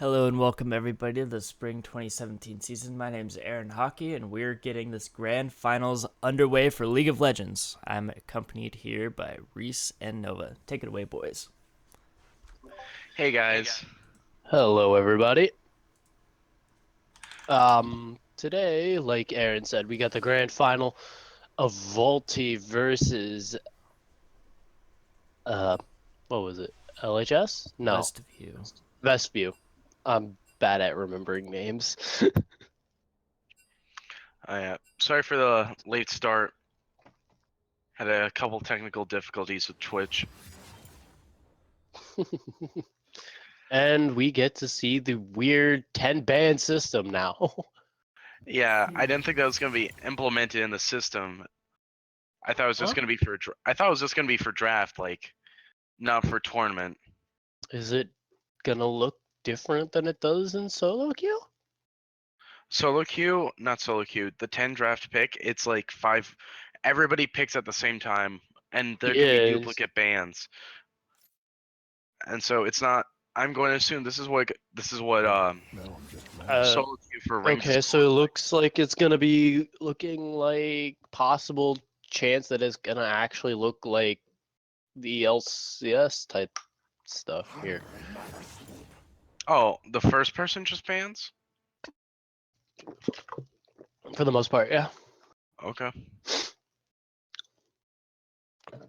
Hello and welcome everybody to the Spring 2017 season. My name is Aaron Hockey and we're getting this grand finals underway for League of Legends. I'm accompanied here by Reese and Nova. Take it away, boys. Hey guys. Hello, everybody. Today, like Aaron said, we got the grand final of Volti versus what was it? LHS? No, Best of you. Vestview. I'm bad at remembering names. Sorry for the late start. Had a couple technical difficulties with Twitch. And we get to see the weird 10-band system now. Yeah, I didn't think that was gonna be implemented in the system. I thought it was just Huh? gonna be for. I thought it was just gonna be for draft, like, not for tournament. Is it gonna look different than it does in solo queue? Solo queue, not solo queue. The 10 draft pick, it's like 5. Everybody picks at the same time, and there can be Yes. duplicate bans. And so it's not. I'm going to assume this is what solo queue for ranked. Okay, so it looks like it's gonna be looking like possible chance that it's gonna actually look like the LCS type stuff here. Oh, the first person just bans? For the most part, yeah. Okay.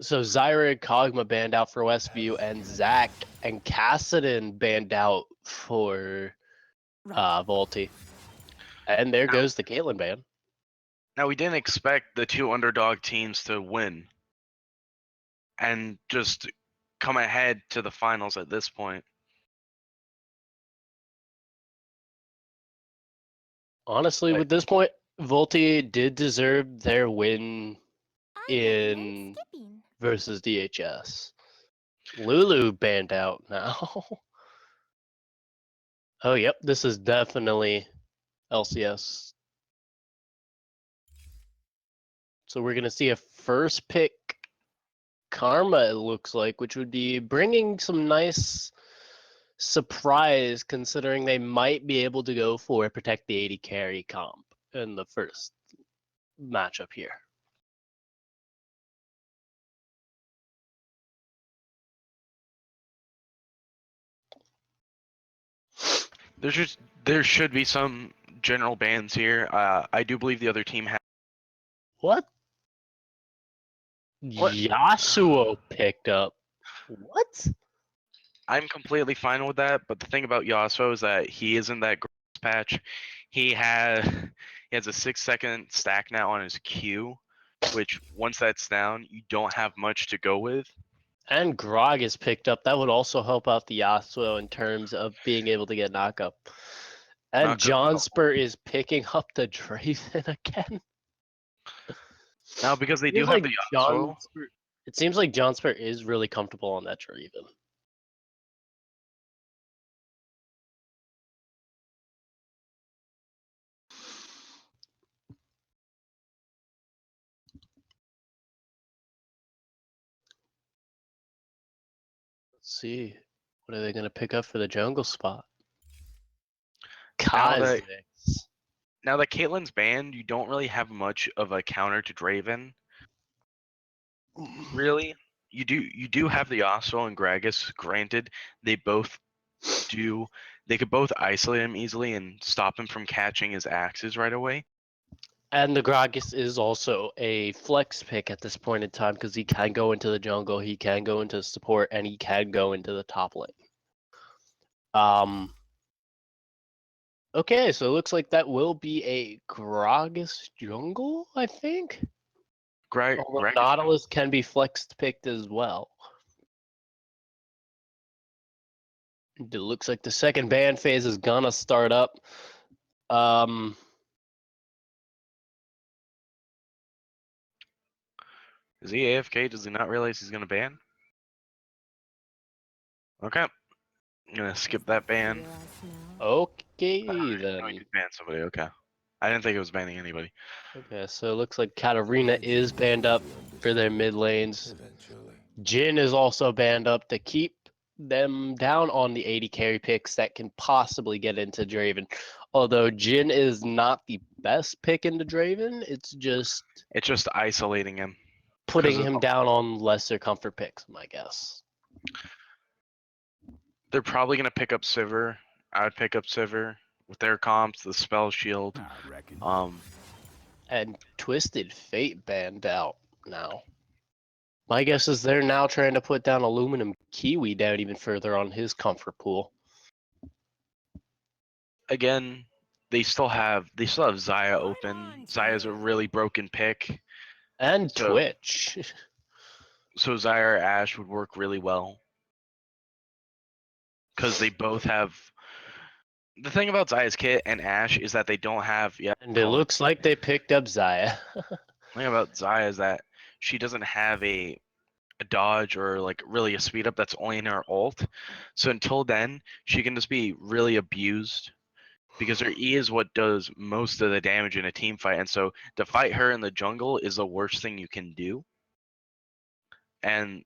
So Zyra and Kog'Maw banned out for Westview, and Zac and Kassadin banned out for Volti. And there goes the Caitlyn ban. Now, we didn't expect the two underdog teams to win and just come ahead to the finals at this point. Honestly, with this point, Volti did deserve their win in versus DHS. Lulu banned out now. Oh, yep, this is definitely LCS. So we're going to see a first pick Karma, it looks like, which would be bringing some nice surprise considering they might be able to go for a protect the 80 carry comp in the first matchup here. There should be some general bans here. I do believe the other team has. What? What? Yasuo picked up. What? I'm completely fine with that, but the thing about Yasuo is that he is in that grass patch. He has a 6-second stack now on his Q, which once that's down, you don't have much to go with. And Grog is picked up. That would also help out the Yasuo in terms of being able to get knockup. And Johnspur is picking up the Draven again. Now, because they do have the Yasuo. It seems like Johnspur is really comfortable on that Draven. Let's see. What are they going to pick up for the jungle spot? Now Kha'Zix. Now that Caitlyn's banned, you don't really have much of a counter to Draven. Really, you do have the Yasuo and Gragas. Granted, they both do. They could both isolate him easily and stop him from catching his axes right away. And the Gragas is also a flex pick at this point in time because he can go into the jungle, he can go into support, and he can go into the top lane. Okay, so it looks like that will be a Gragas jungle, I think. Although Nautilus can be flexed picked as well. It looks like the second ban phase is gonna start up. Is he AFK? Does he not realize he's gonna ban? Okay, I'm gonna skip that ban. Okay then. then. We could ban somebody. Okay, I didn't think it was banning anybody. Okay, so it looks like Katarina is banned up for their mid lanes. Jin is also banned up to keep. them down on the 80 carry picks that can possibly get into Draven. Although Jin is not the best pick into Draven, it's just isolating him. putting 'Cause him down on lesser comfort picks, my guess. They're probably gonna pick up Sivir. I would pick up Sivir with their comps, the spell shield. And Twisted Fate banned out now. My guess is they're now trying to put down Aluminum Kiwi down even further on his comfort pool. Again, they still have Zaya open. Zaya's a really broken pick. And So- Twitch. So Zaya or Ashe would work really well. Because they both have. The thing about Zaya's kit and Ashe is that they don't have. And it looks like they picked up Zaya. The thing about Zaya is that she doesn't have a dodge or like really a speed up that's only in her ult. So until then, she can just be really abused because her E is what does most of the damage in a team fight. And so to fight her in the jungle is the worst thing you can do. And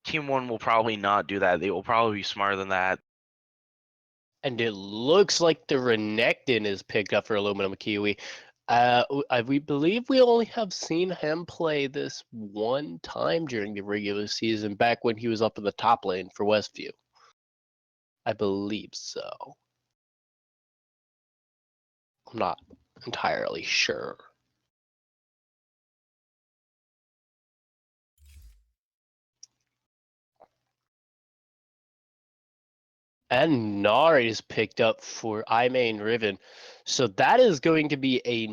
Team 1 will probably not do that. They will probably be smarter than that. And it looks like the Renekton is picked up for Aluminum Kiwi. We believe we only have seen him play this one time during the regular season, back when he was up in the top lane for Westview. I believe so. I'm not entirely sure. And Nari is picked up for iMain Riven. So that is going to be a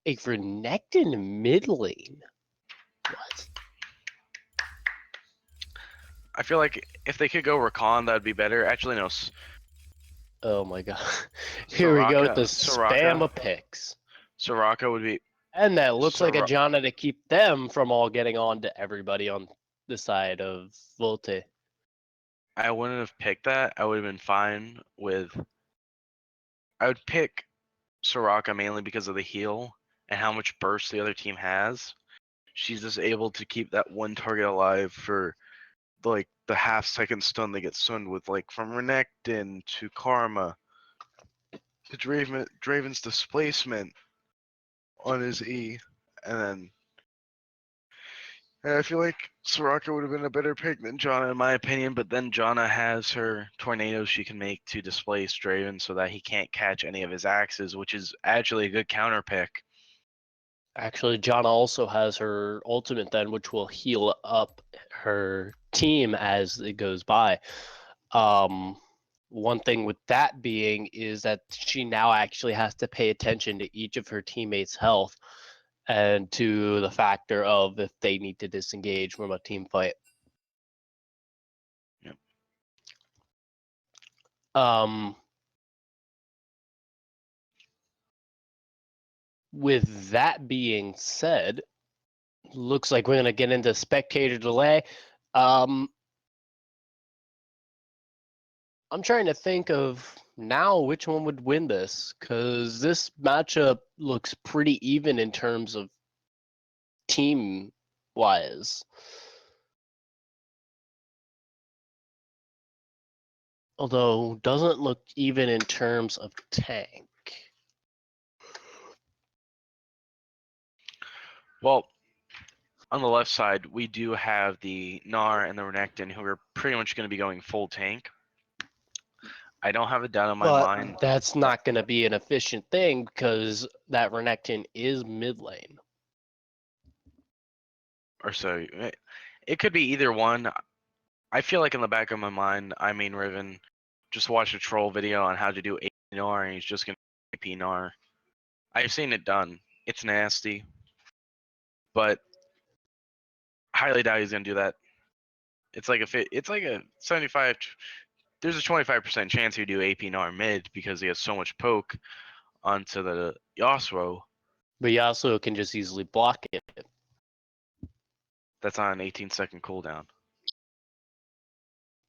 Renekton mid lane. What? I feel like if they could go Rakan, that would be better. Actually, no. Oh my god. Here we go with the Soraka. spam of picks. Soraka would be. And that looks like a Janna to keep them from all getting on to everybody on the side of Volte. I wouldn't have picked that. I would have been fine with. I would pick Soraka mainly because of the heal and how much burst the other team has. She's just able to keep that one target alive for like the half-second stun they get stunned with, like from Renekton to Karma to Draven's displacement on his E, and I feel like Soraka would have been a better pick than Janna in my opinion, but then Janna has her tornadoes she can make to displace Draven so that he can't catch any of his axes, which is actually a good counter pick. Actually, Janna also has her ultimate then, which will heal up her team as it goes by. One thing with that being is that she now actually has to pay attention to each of her teammates' health and to the factor of if they need to disengage from a team fight. Yep. With that being said, looks like we're going to get into spectator delay. I'm trying to think of now which one would win this, because this matchup looks pretty even in terms of team wise. Although doesn't look even in terms of tank. Well, on the left side, we do have the Gnar and the Renekton who are pretty much going to be going full tank. I don't have a doubt in my mind. That's not going to be an efficient thing because that Renekton is mid lane. Or so. It could be either one. I feel like in the back of my mind, I mean Riven just watched a troll video on how to do AP Gnar and he's just going to AP Gnar. I've seen it done. It's nasty. But highly doubt he's going to do that. It's like a 75. There's a 25% chance he'd do AP Gnar mid because he has so much poke onto the Yasuo. But Yasuo can just easily block it. That's on an 18-second cooldown.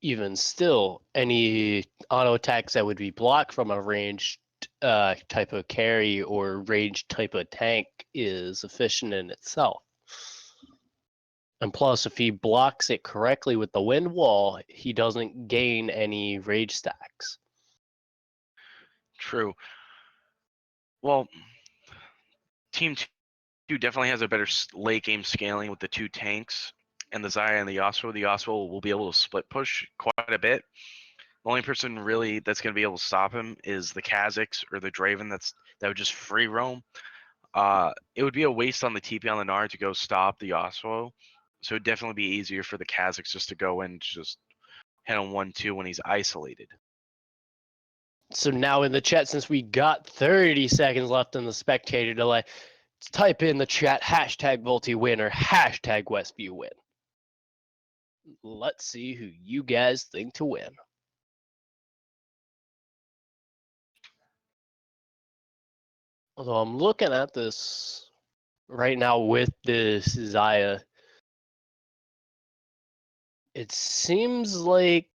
Even still, any auto attacks that would be blocked from a ranged type of carry or ranged type of tank is efficient in itself. And plus, if he blocks it correctly with the wind wall, he doesn't gain any rage stacks. True. Well, Team 2 definitely has a better late game scaling with the 2 tanks and the Zaya and the Yasuo. The Yasuo will be able to split push quite a bit. The only person really that's going to be able to stop him is the Kha'Zix or the Draven that would just free roam. It would be a waste on the TP on the Nard to go stop the Yasuo. So it'd definitely be easier for the Kha'Zix just to go in, just hit on 1-2 when he's isolated. So now in the chat, since we got 30 seconds left in the spectator delay, type in the chat hashtag Volti win or hashtag Westview win. Let's see who you guys think to win. Although I'm looking at this right now with this Zaya, it seems like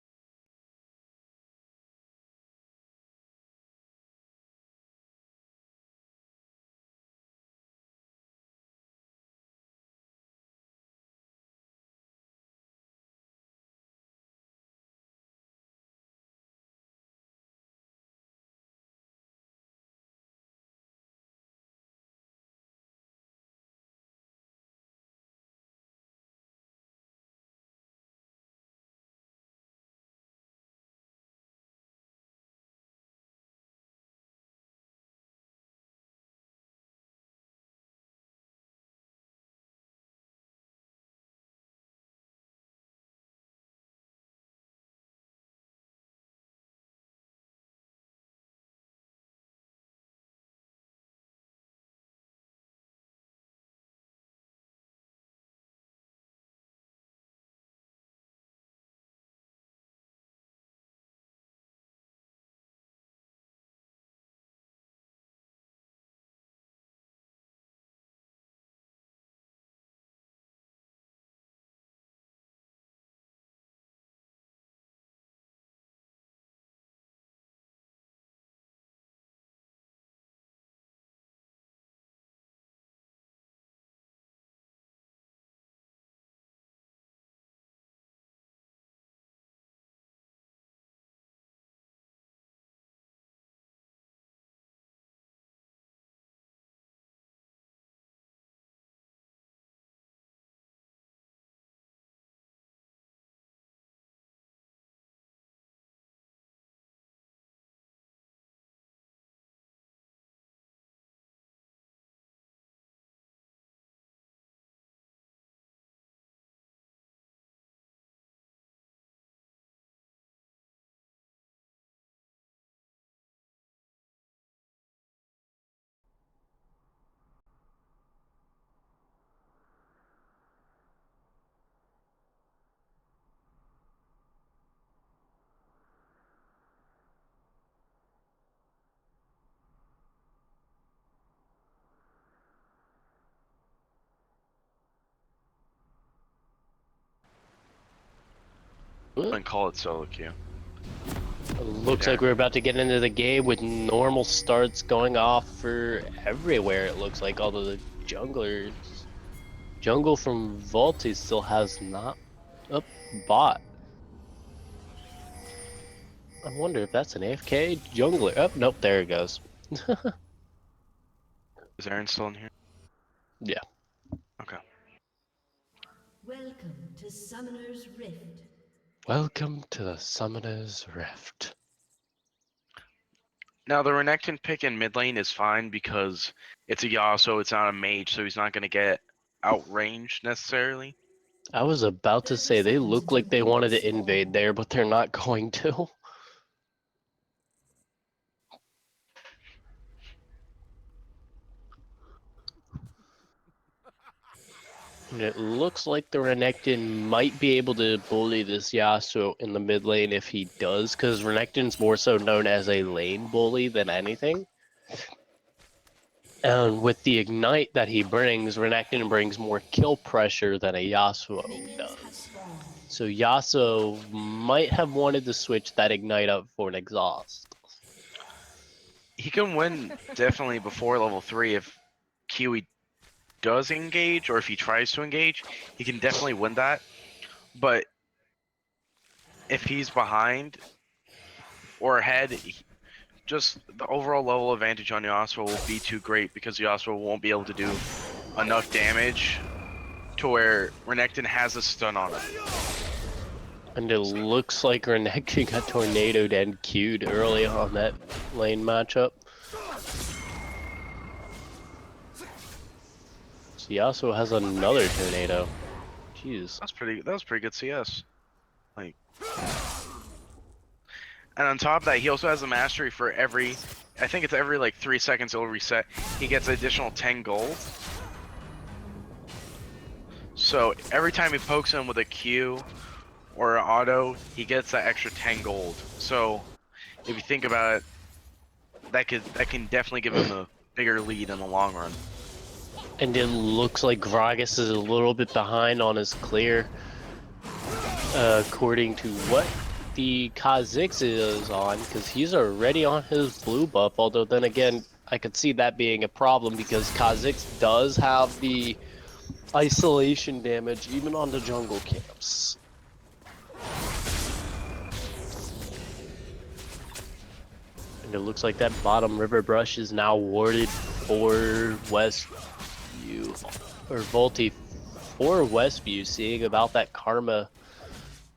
And call it solo queue. it looks Yeah. like we're about to get into the game with normal starts going off for everywhere. It looks like, although the jungle from Volti still has not up bot. I wonder if that's an AFK jungler. Oh, nope, there it goes. Is Aaron still in here? Yeah. Okay. Welcome to Summoner's Rift. Welcome to the Summoner's Rift. Now the Renekton pick in mid lane is fine because it's a Yasuo, it's not a mage, so he's not going to get outranged necessarily. I was about to 30 say they seconds look like they until wanted ring to invade spawn. there, but they're not going to. And it looks like the Renekton might be able to bully this Yasuo in the mid lane if he does, because Renekton's more so known as a lane bully than anything. And with the Ignite that he brings, Renekton brings more kill pressure than a Yasuo Minions have does. spawned. So Yasuo might have wanted to switch that Ignite up for an Exhaust. He can win definitely before level 3 if Kiwi does engage or if he tries to engage, he can definitely win that. But if he's behind or ahead, just the overall level advantage on Yasuo will be too great because Yasuo won't be able to do enough damage to where Renekton has a stun on him. And it looks like Renekton got tornadoed and queued early on that lane matchup. So he also has another tornado. Jeez. That was pretty good CS. Like, and on top of that, he also has a mastery for every, I think it's every like 3 seconds it'll reset. He gets additional 10 gold. So every time he pokes him with a Q or an auto, he gets that extra 10 gold. So if you think about it, that can definitely give him a bigger lead in the long run. And it looks like Gragas is a little bit behind on his clear, according to what the Kha'Zix is on, because he's already on his blue buff. Although then again, I could see that being a problem because Kha'Zix does have the isolation damage even on the jungle camps. And it looks like that bottom river brush is now warded for Westview, or Volti for Westview, seeing about that Karma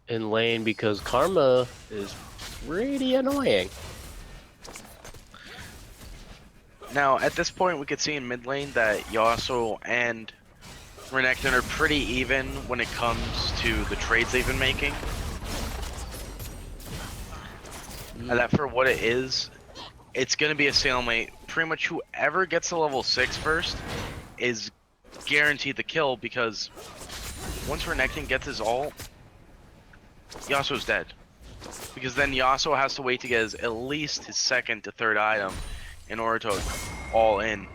in lane because Karma is pretty annoying. Now, at this point, we could see in mid lane that Yasuo and Renekton are pretty even when it comes to the trades they've been making. And that for what it is, it's going to be a stalemate. Pretty much whoever gets to level 6 first is guaranteed the kill because once Renekton gets his ult, Yasuo's dead. Because then Yasuo has to wait to get at least his second to third item in order to all in.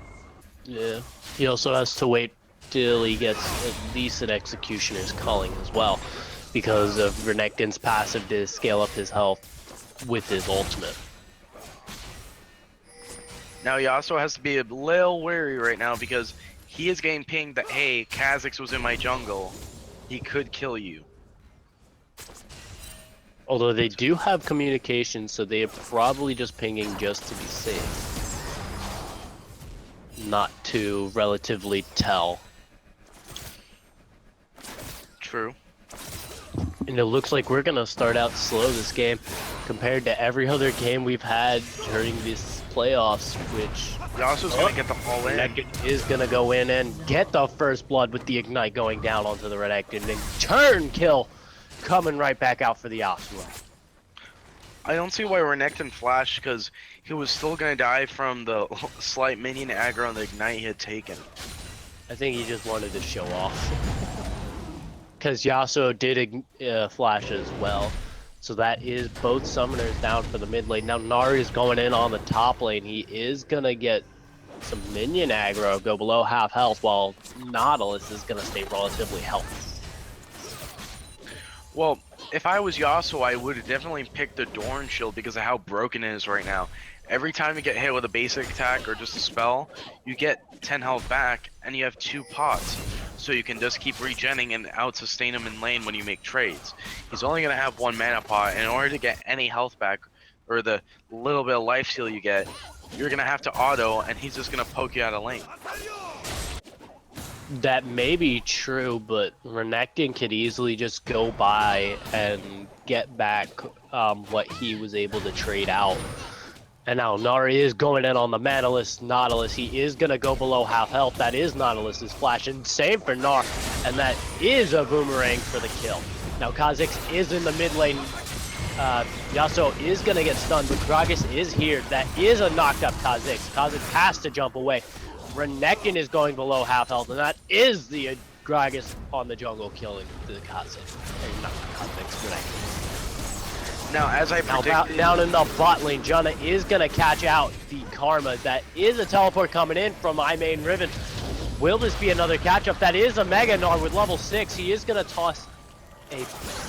Yeah. He also has to wait till he gets at least an Executioner's Culling as well, because of Renekton's passive to scale up his health with his ultimate. Now Yasuo has to be a little wary right now because he is getting pinged that, hey, Kha'Zix was in my jungle. He could kill you. Although they do have communication, so they are probably just pinging just to be safe. Not to relatively tell. True. And it looks like we're gonna start out slow this game compared to every other game we've had during this playoffs, which Yasuo's gonna get the all in. Renekton is gonna go in and get the first blood with the ignite going down onto the Renekton and turn kill coming right back out for the Yasuo. I don't see why Renekton flashed because he was still gonna die from the slight minion aggro on the ignite he had taken. I think he just wanted to show off. Because Yasuo did flash as well. So that is both summoners down for the mid lane. Now Nari is going in on the top lane. He is going to get some minion aggro, go below half health, while Nautilus is going to stay relatively healthy. Well, if I was Yasuo, I would have definitely picked the Dorn Shield because of how broken it is right now. Every time you get hit with a basic attack or just a spell, you get 10 health back and you have 2 pots. So you can just keep regenning and out-sustain him in lane when you make trades. He's only going to have 1 mana pot, and in order to get any health back, or the little bit of life steal you get, you're going to have to auto, and he's just going to poke you out of lane. That may be true, but Renekton could easily just go by and get back what he was able to trade out. And now Nari is going in on the Nautilus. He is going to go below half health. That is Nautilus's flash. And same for Nar. And that is a boomerang for the kill. Now Kha'Zix is in the mid lane. Yasuo is going to get stunned, but Gragas is here. That is a knocked up Kha'Zix. Kha'Zix has to jump away. Renekton is going below half health. And that is the Gragas on the jungle killing the Kha'Zix. Not Kha'Zix, Renekton. Now, as I predicted... Down in the bot lane, Janna is going to catch out the Karma. That is a teleport coming in from iMain Riven. Will this be another catch-up? That is a Mega Gnar with level 6. He is going to toss a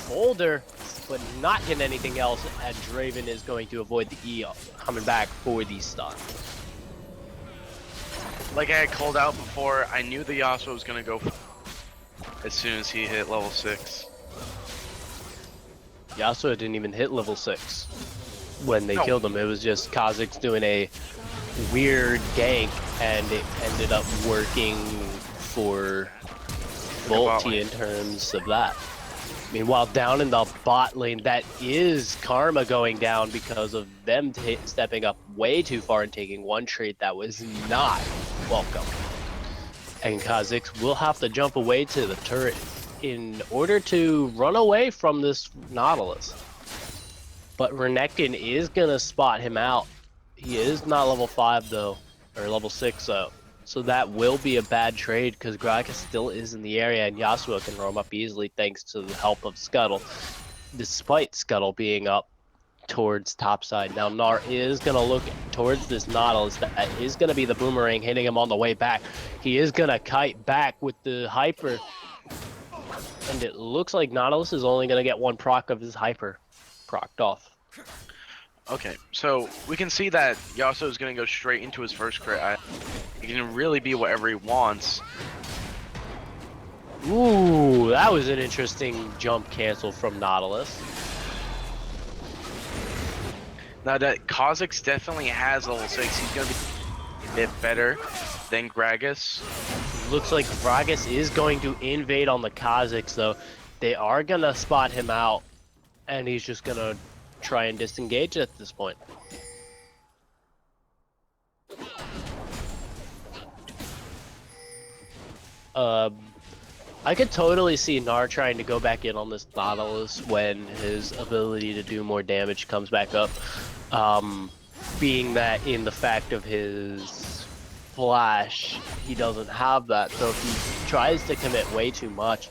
boulder, but not get anything else, and Draven is going to avoid the E coming back for the stun. like I had called out before, I knew the Yasuo was gonna go as soon as he hit level 6. Yasuo didn't even hit level 6 when they No. killed him. It was just Kha'Zix doing a weird gank, and it ended up working for Volty in terms of that. Meanwhile, down in the bot lane, that is Karma going down because of them stepping up way too far and taking one trade that was not welcome. And Kha'Zix will have to jump away to the turret in order to run away from this Nautilus. But Renekton is going to spot him out. He is not level 5 though, or level 6 though. So that will be a bad trade because Gragas still is in the area and Yasuo can roam up easily thanks to the help of Scuttle. Despite Scuttle being up towards topside. Now Gnar is going to look towards this Nautilus. That is going to be the boomerang hitting him on the way back. He is going to kite back with the Hyper. And it looks like Nautilus is only going to get one proc of his Hyper procced off. Okay, so we can see that Yasuo is going to go straight into his first crit. He can really be whatever he wants. Ooh, that was an interesting jump cancel from Nautilus. Now that Kha'Zix definitely has level 6, he's going to be a bit better than Gragas. Looks like Gragas is going to invade on the Kha'Zix though. They are going to spot him out, and he's just going to try and disengage at this point. I could totally see Gnar trying to go back in on this Nautilus when his ability to do more damage comes back up. Being that in the fact of his flash, he doesn't have that. So if he tries to commit way too much,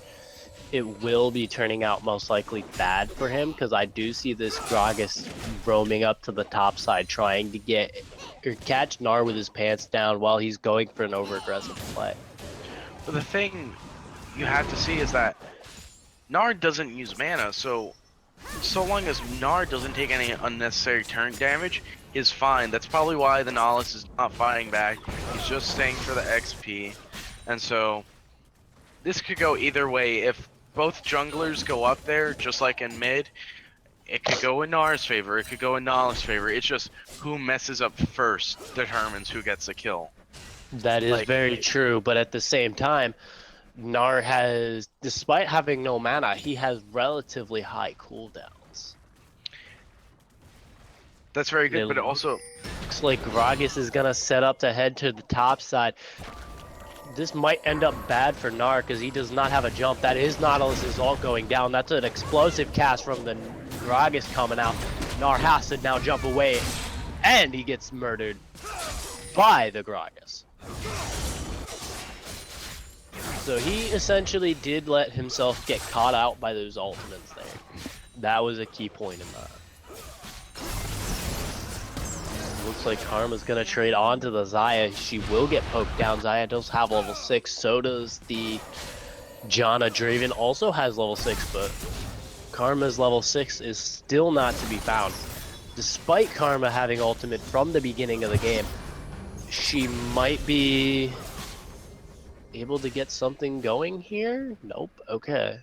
it will be turning out most likely bad for him, because I do see this Gragas roaming up to the top side trying to get or catch Gnar with his pants down while he's going for an over-aggressive play. But the thing you have to see is that Gnar doesn't use mana, so long as Gnar doesn't take any unnecessary turn damage, is fine. That's probably why the Nautilus is not fighting back. He's just staying for the XP. And so this could go either way. If both junglers go up there, just like in mid, it could go in Gnar's favor, it could go in Nautilus' favor. It's just who messes up first determines who gets the kill. That is very true, but at the same time, Gnar has, despite having no mana, he has relatively high cooldowns. That's very good, but it also looks like Gragas is gonna set up to head to the top side. This might end up bad for Gnar because he does not have a jump. That is Nautilus' ult going down. That's an explosive cast from the Gragas coming out. Gnar has to now jump away, and he gets murdered by the Gragas. So he essentially did let himself get caught out by those ultimates there. That was a key point in that. Looks like Karma's gonna trade on to the Xayah. She will get poked down. Xayah does have level 6. So does the Janna. Draven also has level 6, but Karma's level 6 is still not to be found. Despite Karma having ultimate from the beginning of the game, she might be able to get something going here? Nope. Okay.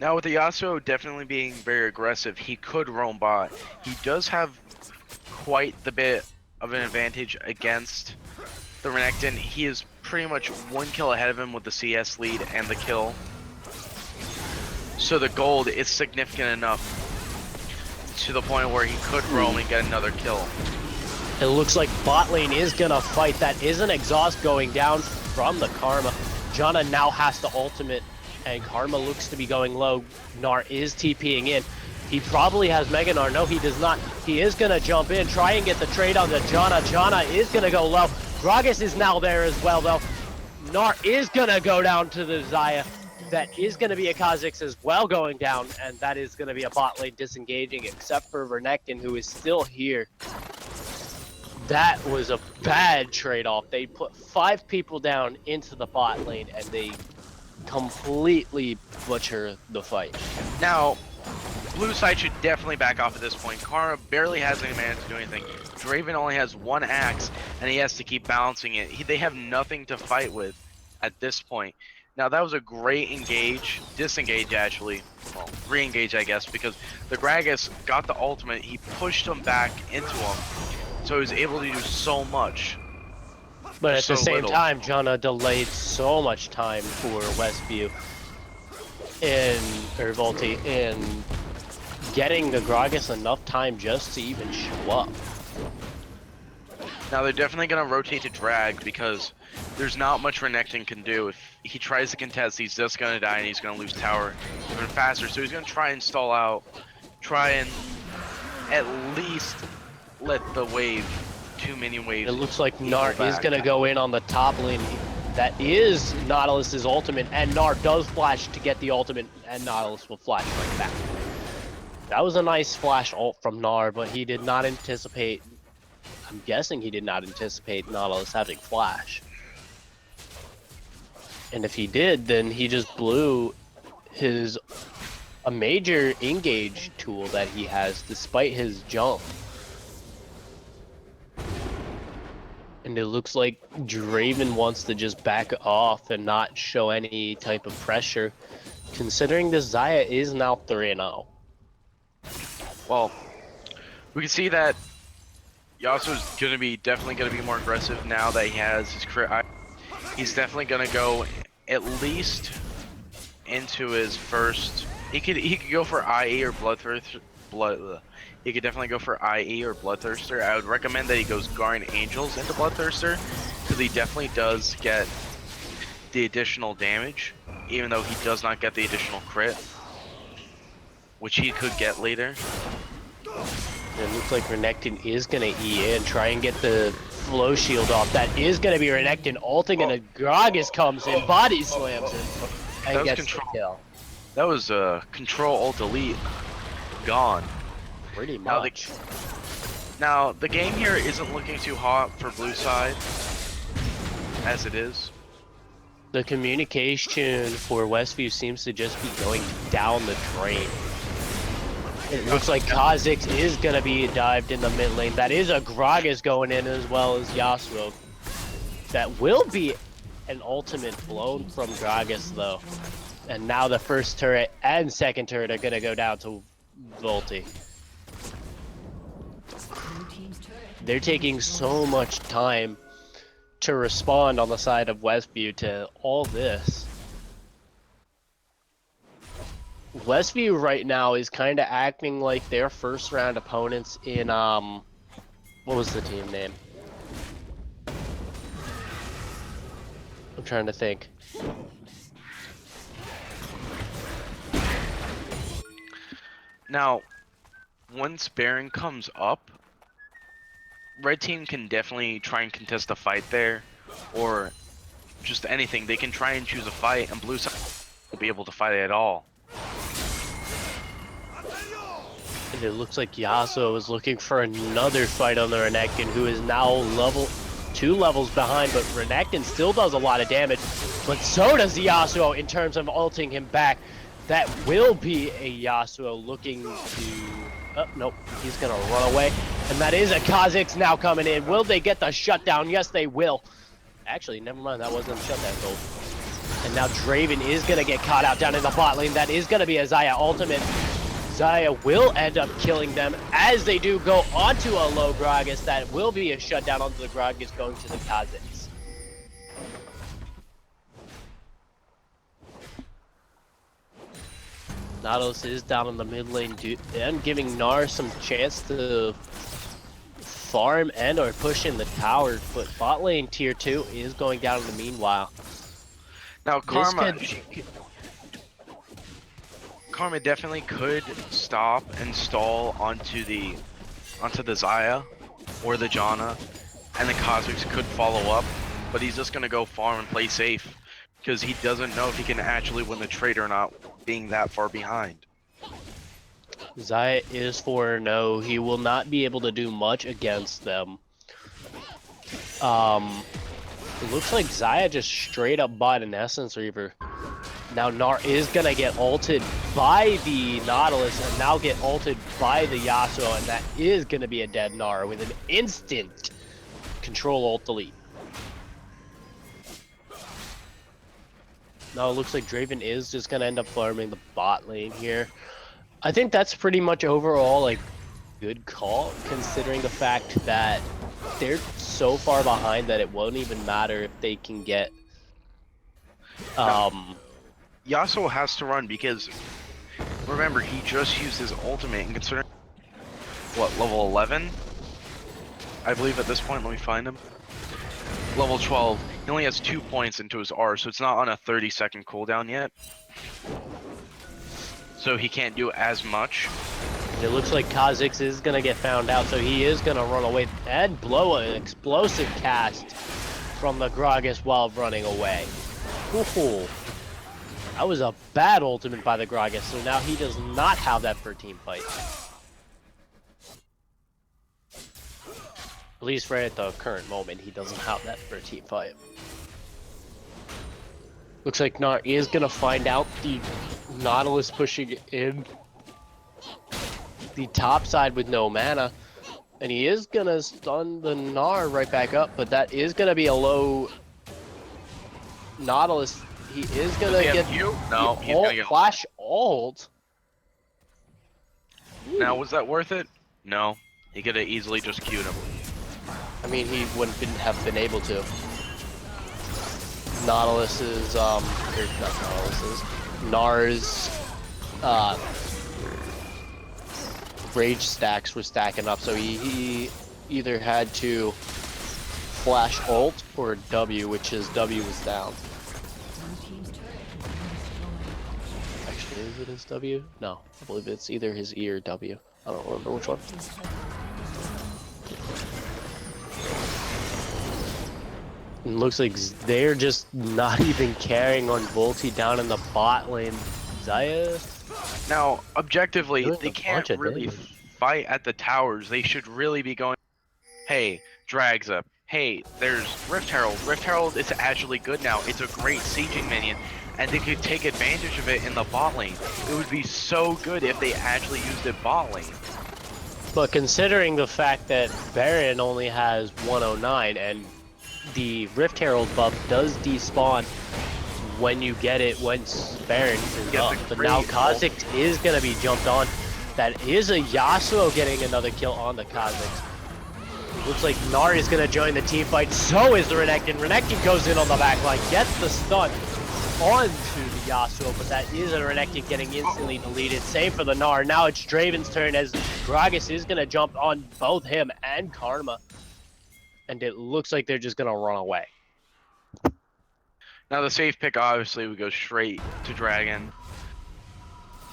now with the Yasuo definitely being very aggressive, he could roam bot. He does have quite the bit of an advantage against the Renekton. He is pretty much one kill ahead of him with the CS lead and the kill. So the gold is significant enough to the point where he could roam and get another kill. It looks like bot lane is gonna fight. That is an exhaust going down from the Karma. Janna now has the ultimate, and Karma looks to be going low. Gnar is TPing in. He probably has Mega Gnar. No, he does not. He is gonna jump in, try and get the trade on the Janna. Janna is gonna go low. Gragas is now there as well, though. Gnar is gonna go down to the Xayah. That is gonna be a Kha'Zix as well going down, and that is gonna be a bot lane disengaging, except for Renekton, who is still here. That was a bad trade-off. They put 5 people down into the bot lane, and they completely butcher the fight. Now, blue side should definitely back off at this point. Karma barely has any mana to do anything. Draven only has one axe, and he has to keep balancing it. They have nothing to fight with at this point. Now, that was a great disengage actually. Well, re-engage, I guess, because the Gragas got the ultimate. He pushed him back into him, so he was able to do so much. But at so the same little. time, Janna delayed so much time for Westview or Volti in getting the Gragas enough time just to even show up. Now they're definitely going to rotate to drag because there's not much Renekton can do. If he tries to contest, he's just going to die and he's going to lose tower even faster. So he's going to try and stall out, try and at least let the wave, too many waves. It looks like Gnar is going to go in on the top lane. That is Nautilus's ultimate, and Gnar does flash to get the ultimate, and Nautilus will flash right back. That was a nice flash ult from Gnar, but he did not anticipate. I'm guessing he did not anticipate Nautilus having flash. And if he did, then he just blew a major engage tool that he has despite his jump. And it looks like Draven wants to just back off and not show any type of pressure, considering this Xayah is now 3-0. Well, we can see that Yasuo's definitely gonna be more aggressive now that he has his crit. He's definitely gonna go at least into his first. He could go for IE or He could definitely go for IE or Bloodthirster. I would recommend that he goes Guardian Angels into Bloodthirster because he definitely does get the additional damage, even though he does not get the additional crit, which he could get later. It looks like Renekton is going to E in, try and get the flow shield off. That is going to be Renekton ulting, and a Gragas comes in, body slams him, and gets the kill. That was control alt delete gone. Pretty much. Now the game here isn't looking too hot for blue side, as it is. The communication for Westview seems to just be going down the drain. It looks like Kha'Zix is going to be dived in the mid lane. That is a Gragas going in as well as Yasuo. That will be an ultimate blown from Gragas though. And now the first turret and second turret are going to go down to Volti. They're taking so much time to respond on the side of Westview to all this. Westview right now is kind of acting like their first round opponents in what was the team name? I'm trying to think. Now, once Baron comes up, red team can definitely try and contest a fight there, or just anything. They can try and choose a fight, and blue side won't be able to fight at all. And it looks like Yasuo is looking for another fight on the Renekton, who is now 2 levels behind, but Renekton still does a lot of damage, but so does Yasuo in terms of ulting him back. That will be a Yasuo looking to... Oh, nope, he's gonna run away. And that is a Kha'Zix now coming in. Will they get the shutdown? Yes, they will. Actually, never mind, that wasn't a shutdown gold. And now Draven is gonna get caught out down in the bot lane. That is gonna be a Xayah ultimate. Xayah will end up killing them as they do go onto a low Gragas. That will be a shutdown onto the Gragas going to the Kha'Zix. Nautilus is down in the mid lane and giving Gnar some chance to farm and or push in the tower, but bot lane tier 2 is going down in the meanwhile. Now Karma definitely could stop and stall onto the Xayah or the Janna, and the Kha'Zix could follow up, but he's just gonna go farm and play safe because he doesn't know if he can actually win the trade or not, being that far behind. Xayah is 4-0. He will not be able to do much against them. It looks like Xayah just straight up bought an Essence Reaver. Now Nar is gonna get ulted by the Nautilus and now get ulted by the Yasuo, and that is gonna be a dead Nar with an instant control alt delete. Now it looks like Draven is just gonna end up farming the bot lane here. I think that's pretty much overall like good call, considering the fact that they're so far behind that it won't even matter if they can get Yasuo has to run because remember he just used his ultimate, and considering what, level 11? I believe at this point, let me find him. Level 12. He only has 2 points into his R, so it's not on a 30-second cooldown yet. So he can't do as much. It looks like Kha'Zix is gonna get found out, so he is gonna run away and blow an explosive cast from the Gragas while running away. Ooh, that was a bad ultimate by the Gragas, so now he does not have that for a team fight. At least right at the current moment, he doesn't have that for a team fight. Looks like Nar is gonna find out the Nautilus pushing in the top side with no mana, and he is gonna stun the Nar right back up, but that is gonna be a low Nautilus. He is gonna get you? No, he's ult, gonna get flash ult. Now, was that worth it? No. He could have easily just queued him. I mean, he wouldn't have been able to. Nautilus's, or not Nautilus's, Nar's, rage stacks were stacking up, so he either had to flash ult or W, which is W was down. Actually, is it his W? No, I believe it's either his E or W. I don't remember which one. It looks like they're just not even carrying on Volty down in the bot lane. Xayah? Now, objectively, Doing they a can't bunch of really damage. fight at the towers. They should really be going, hey, Drags up. Hey, there's Rift Herald. Rift Herald is actually good now. It's a great sieging minion, and they could take advantage of it in the bot lane. It would be so good if they actually used it bot lane. But considering the fact that Baron only has 109 and the Rift Herald buff does despawn when you get it once Baron is up. But now Kha'Zix is going to be jumped on. That is a Yasuo getting another kill on the Kha'Zix. Looks like Nar is going to join the team fight. So is the Renekton. Renekton goes in on the back line, gets the stun onto the Yasuo, but that is a Renekton getting instantly deleted. Same for the Nar. Now it's Draven's turn as Gragas is going to jump on both him and Karma. And it looks like they're just going to run away. Now, the safe pick obviously would go straight to Dragon,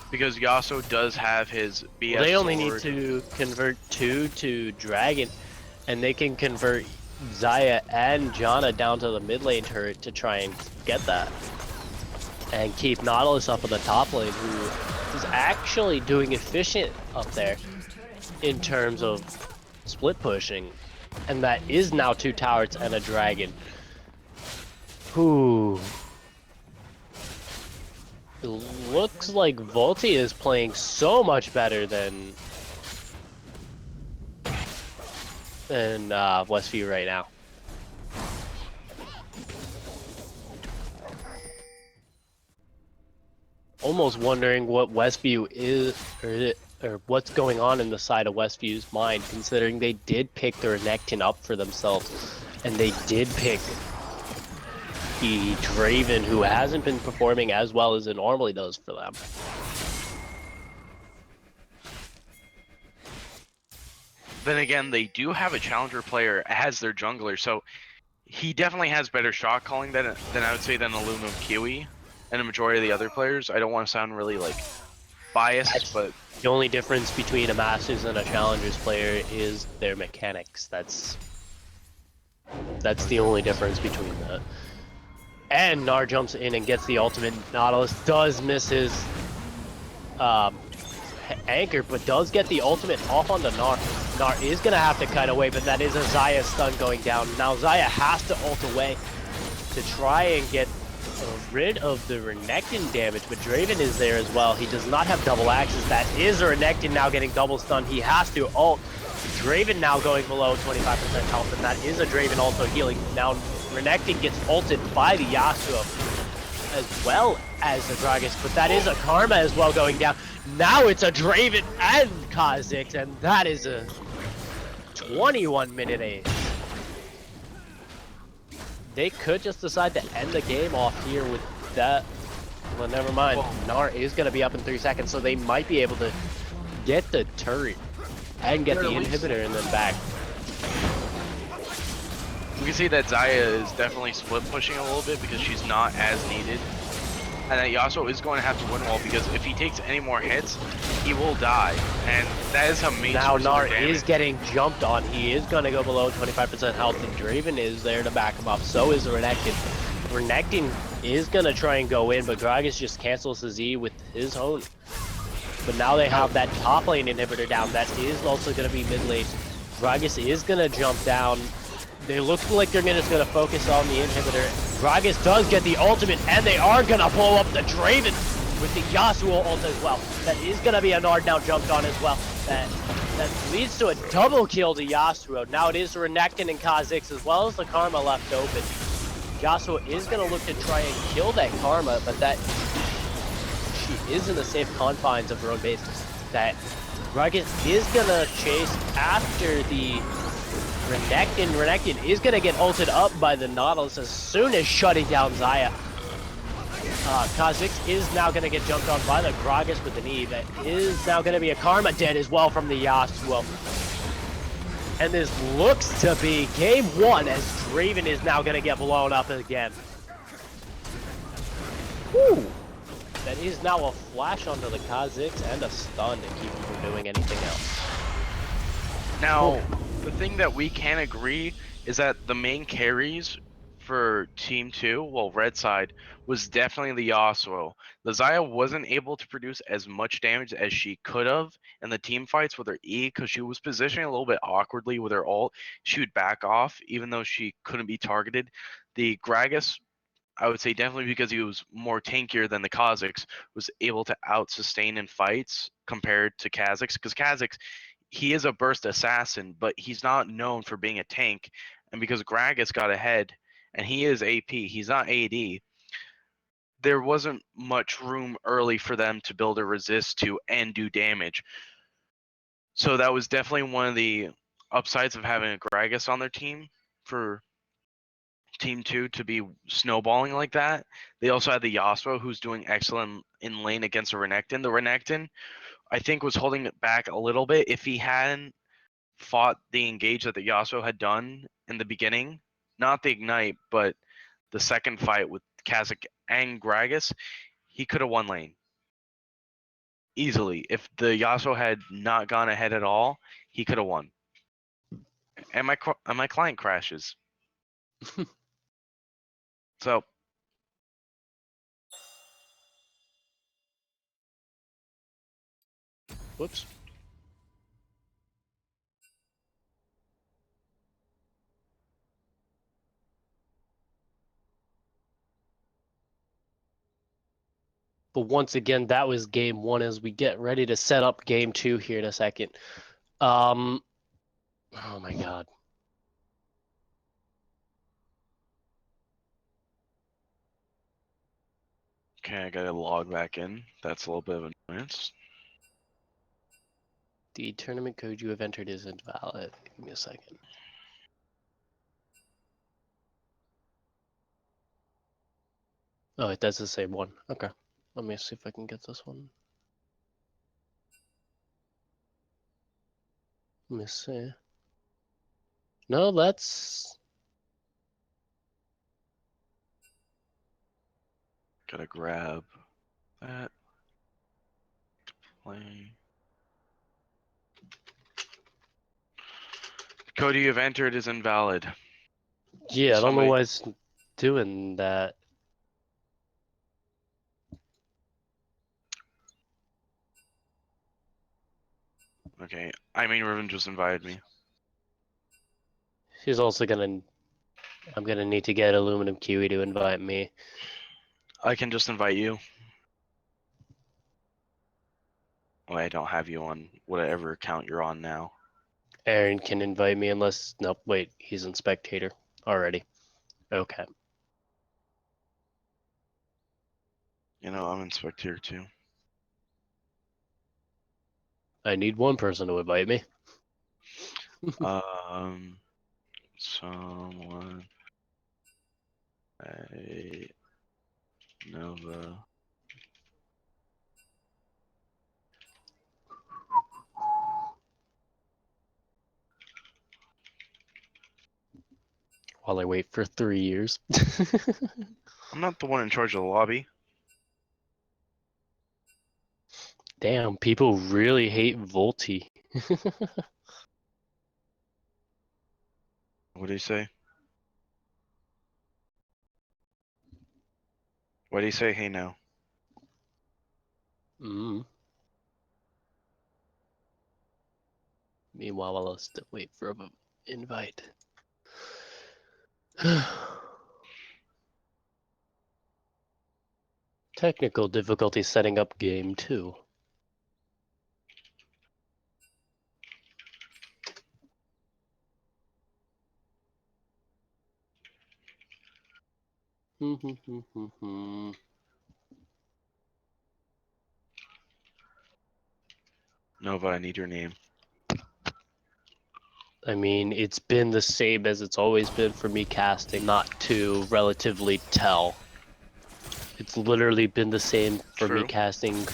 because Yasuo does have his BS Well, they only need sword. to convert 2 to Dragon, and they can convert Xayah and Janna down to the mid lane turret to try and get that. And keep Nautilus up in the top lane, who is actually doing efficient up there in terms of split pushing. And that is now 2 towers and a dragon. Whew. It looks like Volty is playing so much better than Westview right now. Almost wondering what Westview is, or what's going on in the side of Westview's mind, considering they did pick their Renekton up for themselves, and they did pick the Draven, who hasn't been performing as well as it normally does for them. Then again, they do have a challenger player as their jungler, so he definitely has better shot calling than I would say than Aluminum Kiwi and a majority of the other players. I don't want to sound really like biased, but The only difference between a Masters and a Challengers player is their mechanics. That's the only difference between that. And Nar jumps in and gets the ultimate. Nautilus does miss his anchor, but does get the ultimate off on the Nar. Nar is going to have to cut away, but that is a Xayah stun going down. Now Xayah has to ult away to try and get rid of the Renekton damage, but Draven is there as well. He does not have double axes. That is a Renekton now getting double stunned. He has to ult. Draven now going below 25% health, and that is a Draven also healing. Now Renekton gets ulted by the Yasuo as well as the Gragas, but that is a Karma as well going down. Now it's a Draven and Kha'Zix, and that is a 21-minute ace. They could just decide to end the game off here with that. Well, never mind. Gnar is going to be up in 3 seconds, so they might be able to get the turret and get the inhibitor and then back. We can see that Xayah is definitely split pushing a little bit because she's not as needed. And that Yasuo is going to have to win wall because if he takes any more hits, he will die. And that is a main Now source of Gnar damage. is getting jumped on. He is going to go below 25% health, and Draven is there to back him up. So is Renekton. Renekton is going to try and go in, but Gragas just cancels his E with his own. But now they have that top lane inhibitor down. That is also going to be mid lane. Gragas is going to jump down. They look like they're just going to focus on the inhibitor. Gragas does get the ultimate, and they are going to blow up the Draven with the Yasuo ult as well. That is going to be a Nard now jumped on as well. That leads to a double kill to Yasuo. Now it is Renekton and Kha'Zix as well as the Karma left open. Yasuo is going to look to try and kill that Karma, but that she is in the safe confines of her own base. That Gragas is going to chase after the Renekton. Renekton is going to get ulted up by the Nautilus as soon as shutting down Xayah. Kha'Zix is now going to get jumped on by the Gragas with an E. That is now going to be a Karma dead as well from the Yasuo. And this looks to be game 1 as Draven is now going to get blown up again. Woo! That is now a flash onto the Kha'Zix and a stun to keep him from doing anything else. Now, the thing that we can agree is that the main carries for Team 2, well, red side, was definitely the Yasuo. The Xayah wasn't able to produce as much damage as she could have in the team fights with her E because she was positioning a little bit awkwardly with her ult. She would back off even though she couldn't be targeted. The Gragas, I would say definitely because he was more tankier than the Kha'Zix, was able to out-sustain in fights compared to Kha'Zix because Kha'Zix, he is a burst assassin, but he's not known for being a tank. And because Gragas got ahead, and he is AP, he's not AD, there wasn't much room early for them to build a resist to and do damage. So that was definitely one of the upsides of having a Gragas on their team for Team 2 to be snowballing like that. They also had the Yasuo, who's doing excellent in lane against a Renekton. The Renekton, I think, was holding it back a little bit. If he hadn't fought the engage that the Yasuo had done in the beginning, not the ignite, but the second fight with Kha'Zix and Gragas, he could have won lane easily. If the Yasuo had not gone ahead at all, he could have won. And my client crashes. So Whoops. But once again, that was game 1 as we get ready to set up game 2 here in a second. Oh my god. okay, I gotta log back in. That's a little bit of an annoyance. The tournament code you have entered is invalid. Give me a second. Oh, it does the same one. Okay. Let me see if I can get this one. Let me see. No, that's... Gotta grab that. Play. The code you have entered is invalid. Yeah, I don't know Somebody- why it's doing that. Okay, I mean Riven just invited me. She's also gonna... I'm gonna need to get Aluminum Kiwi to invite me. I can just invite you. Oh, I don't have you on whatever account you're on now. Aaron can invite me unless... Nope, wait. He's in spectator already. Okay. You know, I'm in spectator too. I need one person to invite me. Someone. A Nova. While I wait for 3 years. I'm not the one in charge of the lobby. Damn, people really hate Volti. What do you say? What do you say? Hey now. Mm. Meanwhile, I'll still wait for an invite. Technical difficulty setting up game 2. Nova, I need your name. I mean, it's been the same as it's always been for me casting, not to relatively tell. It's literally been the same for me True. casting.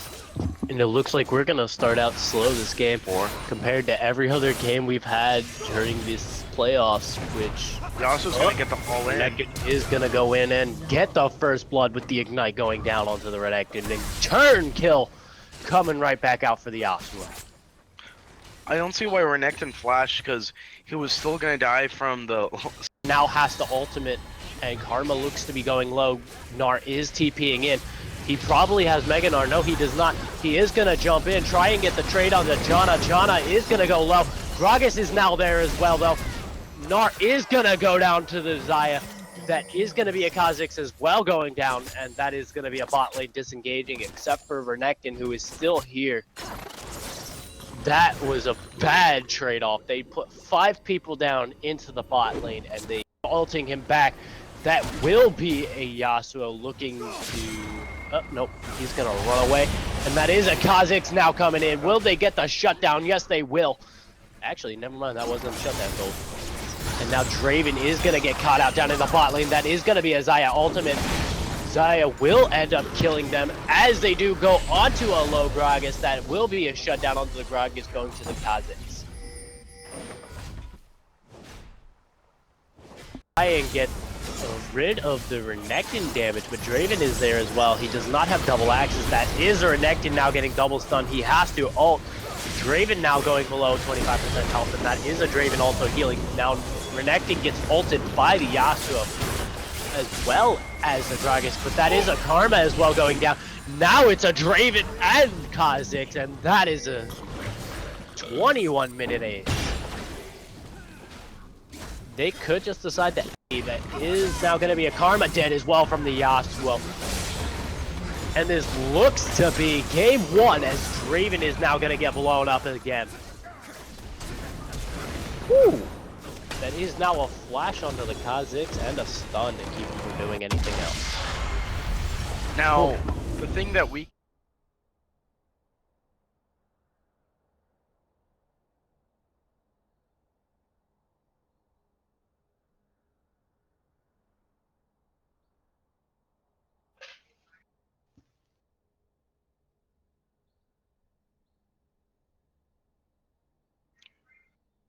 And it looks like we're gonna start out slow this game compared to every other game we've had during this playoffs, which Yasuo's gonna get them all in. Renekton is gonna go in and get the first blood with the ignite going down onto the Renekton, and turn kill coming right back out for the Yasuo. I don't see why Renekton flashed, because he was still gonna die from the. Now has the ultimate, and Karma looks to be going low. Gnar is TPing in. He probably has Mega Gnar. No, he does not. He is going to jump in, try and get the trade on the Janna. Janna is going to go low. Gragas is now there as well, though. Gnar is going to go down to the Xayah. That is going to be a Kha'Zix as well going down, and that is going to be a bot lane disengaging, except for Renekton, who is still here. That was a bad trade-off. They put 5 people down into the bot lane, and they ulting him back. That will be a Yasuo looking to... Oh, nope, he's going to run away. And that is a Kha'Zix now coming in. Will they get the shutdown? Yes, they will. Actually, never mind, that wasn't a shutdown goal. And now Draven is going to get caught out down in the bot lane. That is going to be a Xayah ultimate. Xayah will end up killing them as they do go onto a low Gragas. That will be a shutdown onto the Gragas going to the Kha'Zix. Try and get rid of the Renekton damage, but Draven is there as well. He does not have double axes. That is a Renekton now getting double stunned. He has to ult. Draven now going below 25% health, and that is a Draven also healing. Now Renekton gets ulted by the Yasuo as well as the Gragas, but that is a Karma as well going down. Now it's a Draven and Kha'Zix, and that is a 21-minute ace. They could just decide that that is now going to be a Karma dead as well from the Yasuo. And this looks to be game 1 as Draven is now going to get blown up again. Woo! That is now a flash onto the Kha'Zix and a stun to keep him from doing anything else. Now, the thing that we...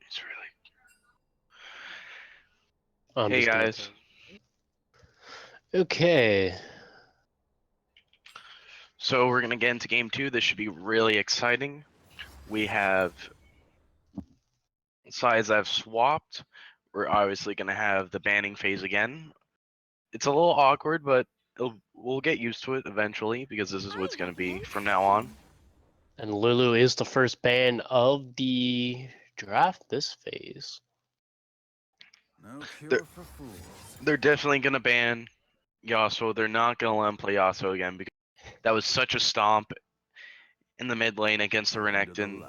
It's really... Hey guys. Okay. So we're gonna get into game 2. This should be really exciting. We have sides that have swapped. We're obviously gonna have the banning phase again. It's a little awkward, but we'll get used to it eventually, because this is what it's gonna be from now on. And Lulu is the first ban of the draft this phase. No cure for fools. They're definitely gonna ban Yasuo. They're not gonna let him play Yasuo again because that was such a stomp in the mid lane against the Renekton.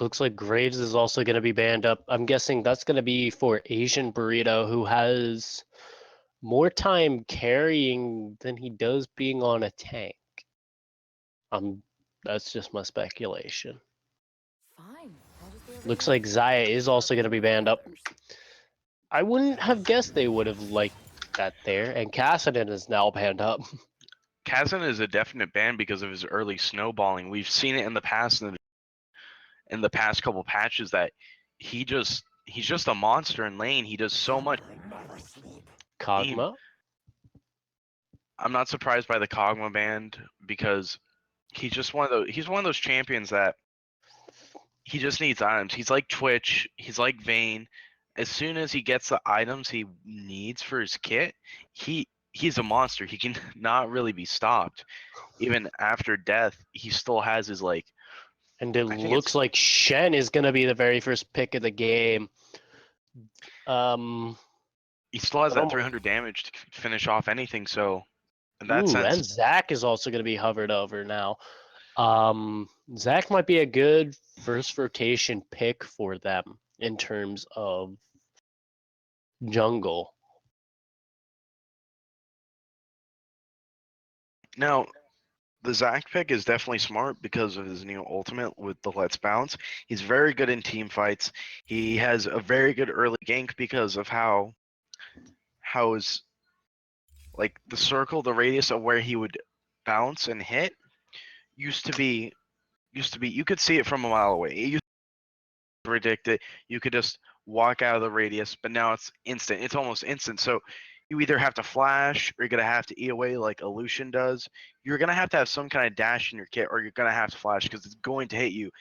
Looks like Graves is also going to be banned up. I'm guessing that's going to be for Asian Burrito, who has more time carrying than he does being on a tank. That's just my speculation. Fine. I'll just be over Looks here. like Zaya is also going to be banned up. I wouldn't have guessed they would have liked that there, and Kassadin is now banned up. Kazan is a definite ban because of his early snowballing. We've seen it in the past in the past couple patches that he's just a monster in lane. He does so much. Kog'Maw? I'm not surprised by the Kog'Maw ban because he's one of those champions that he just needs items. He's like Twitch, he's like Vayne. As soon as he gets the items he needs for his kit, he's a monster. He can not really be stopped. Even after death, he still has his like. And it I think looks it's like Shen is going to be the very first pick of the game. he still has But that 300 damage to finish off anything. So in that ooh, sense, and Zach is also going to be hovered over now. Zach might be a good first rotation pick for them in terms of jungle. now the Zac pick is definitely smart because of his new ultimate with the Let's Bounce. He's very good in team fights. He has a very good early gank because of how his like the circle, the radius of where he would bounce and hit used to be you could see it from a mile away. It used to predict it. You could just walk out of the radius, but now it's instant. It's almost instant. So you either have to flash or you're gonna have to eat away like Illusion does. You're gonna have to have some kind of dash in your kit, or you're gonna have to flash because it's going to hit you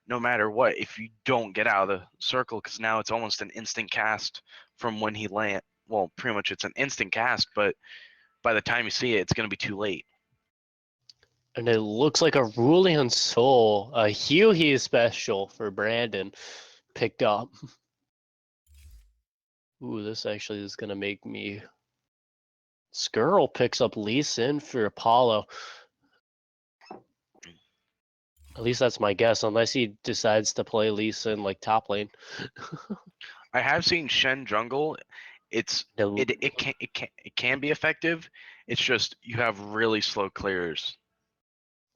no matter what if you don't get out of the circle. Because now it's almost an instant cast from when he land. Well, pretty much it's an instant cast, but by the time you see it, it's gonna be too late. And it looks like a Rulian Soul, a He special for Brandon, picked up. Ooh, this actually is going to make me... Skrull picks up Lee Sin for Apollo. At least that's my guess, unless he decides to play Lee Sin like top lane. I have seen Shen jungle. It's The- it can be effective. It's just you have really slow clears.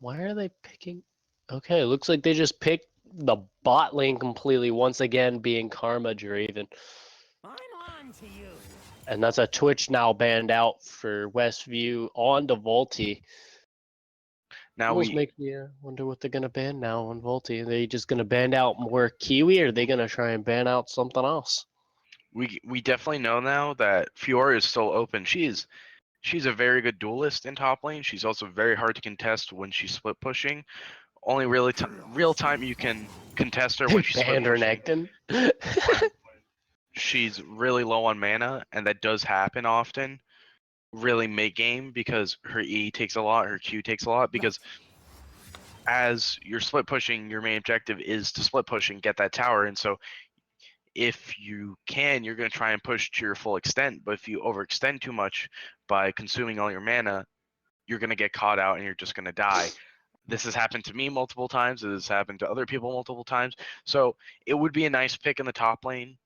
Why are they picking? Okay, it looks like they just picked the bot lane completely, once again being Karma Draven. I'm on to you. And that's a Twitch now banned out for Westview on to Volty. Now Almost makes me wonder what they're gonna ban now on Volty. Are they just gonna ban out more Kiwi, or are they gonna try and ban out something else? we definitely know now that Fiora is still open. She's a very good duelist in top lane. She's also very hard to contest when she's split pushing. Only real time you can contest her They when she's split banned her pushing Nectin. when she's really low on mana, and that does happen often. Really mid game because her E takes a lot, her Q takes a lot because as you're split pushing, your main objective is to split push and get that tower. And so if you can, you're going to try and push to your full extent. But if you overextend too much by consuming all your mana, you're going to get caught out and you're just going to die. This has happened to me multiple times. It has happened to other people multiple times. So it would be a nice pick in the top lane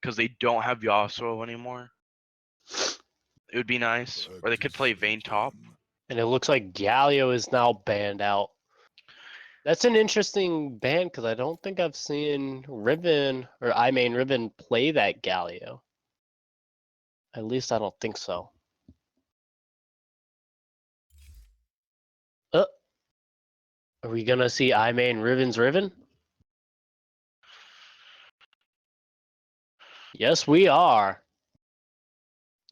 because they don't have Yasuo anymore. It would be nice. Or they could play Vayne top. And it looks like Galio is now banned out. That's an interesting ban because I don't think I've seen Riven or Riven play that Galio. At least I don't think so. Are we gonna see Riven's Riven? Yes, we are.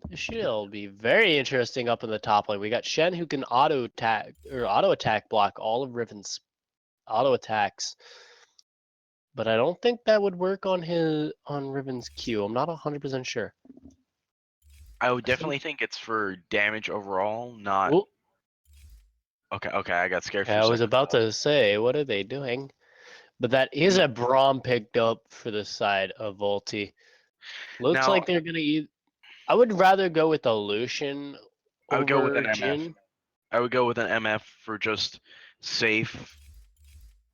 This shit'll be very interesting up in the top lane. We got Shen who can auto attack block all of Riven's auto attacks. But I don't think that would work on Riven's Q. I'm not 100% sure. I would definitely think it's for damage overall, not. Ooh. Okay, I got scared for Yeah, a I was second. about to say, what are they doing? But that is Mm. a Braum picked up for the side of Volti. Looks Now, like they're gonna eat. I would rather go with a Lucian I would go with over an MF. Jin. I would go with an MF for just safe,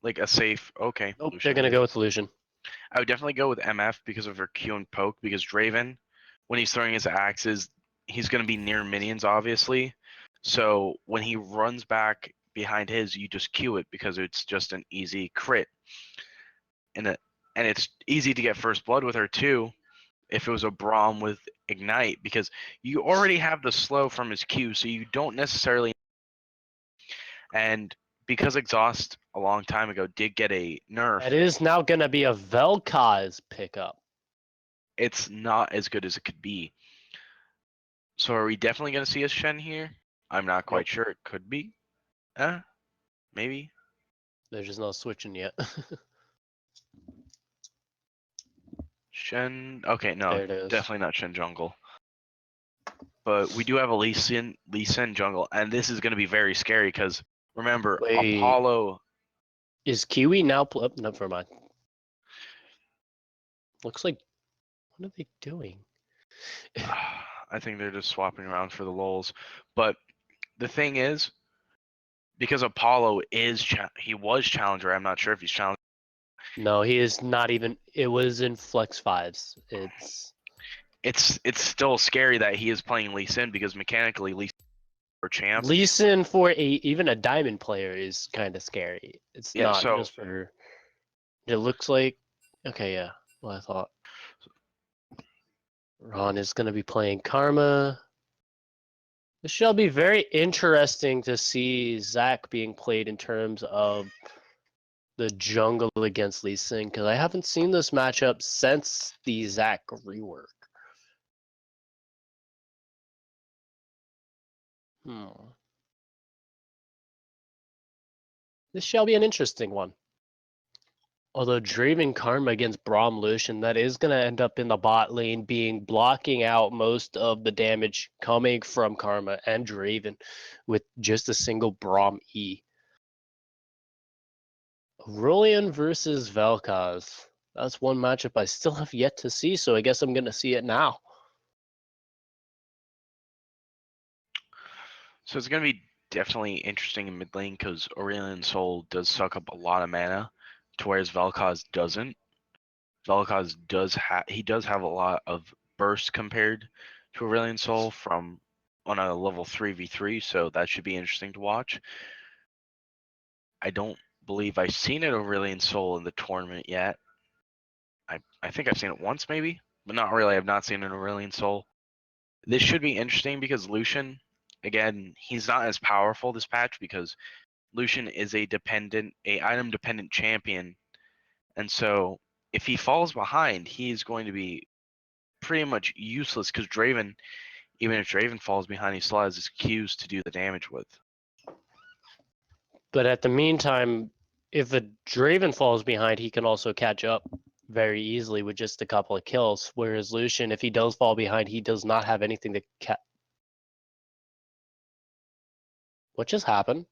like a safe. Okay, Nope, they're Lucian gonna it go is. with Lucian. I would definitely go with MF because of her Q and poke. Because Draven, when he's throwing his axes, he's going to be near minions, obviously. So when he runs back behind his, you just Q it because it's just an easy crit, and it's easy to get first blood with her too. If it was a Braum with Ignite, because you already have the slow from his Q, so you don't necessarily. And because Exhaust a long time ago did get a nerf, That is now gonna be a Vel'Koz pickup. it's not as good as it could be. So are we definitely going to see a Shen here? I'm not quite Nope. sure. It could be. Maybe. They're just not switching yet. Shen. Okay, no, There it is. definitely not Shen jungle. But we do have a Lee Sin jungle, and this is going to be very scary because remember, Wait. Apollo. Is Kiwi now? No, never mind. Looks like. What are they doing? I think they're just swapping around for the lulz. But the thing is, because Apollo is he was challenger. I'm not sure if he's challenger. No, he is not even. It was in Flex Fives. It's still scary that he is playing Lee Sin because mechanically Lee Sin for champ. Lee Sin for even a diamond player is kind of scary. It's Yeah, not so just for. It looks like. Okay, yeah. Well, I thought Ron is going to be playing Karma. This shall be very interesting to see Zach being played in terms of the jungle against Lee Sin because I haven't seen this matchup since the Zach rework. This shall be an interesting one. Although Draven Karma against Braum Lucian, that is going to end up in the bot lane being blocking out most of the damage coming from Karma and Draven with just a single Braum E. Aurelion versus Vel'Koz. That's one matchup I still have yet to see, so I guess I'm going to see it now. So it's gonna be definitely interesting in mid lane because Aurelion Sol does suck up a lot of mana, to whereas Vel'Koz doesn't. Vel'Koz does have a lot of burst compared to Aurelion Sol from on a level 3v3, so that should be interesting to watch. I don't believe I've seen an Aurelion Sol in the tournament yet. I think I've seen it once maybe, but not really. I've not seen an Aurelion Sol. This should be interesting because Lucian, again, he's not as powerful this patch because Lucian is a item dependent champion, and so if he falls behind, he's going to be pretty much useless because Draven, even if Draven falls behind, he still has his Qs to do the damage with. But at the meantime, if a Draven falls behind, he can also catch up very easily with just a couple of kills. Whereas Lucian, if he does fall behind, he does not have anything to catch. What just happened?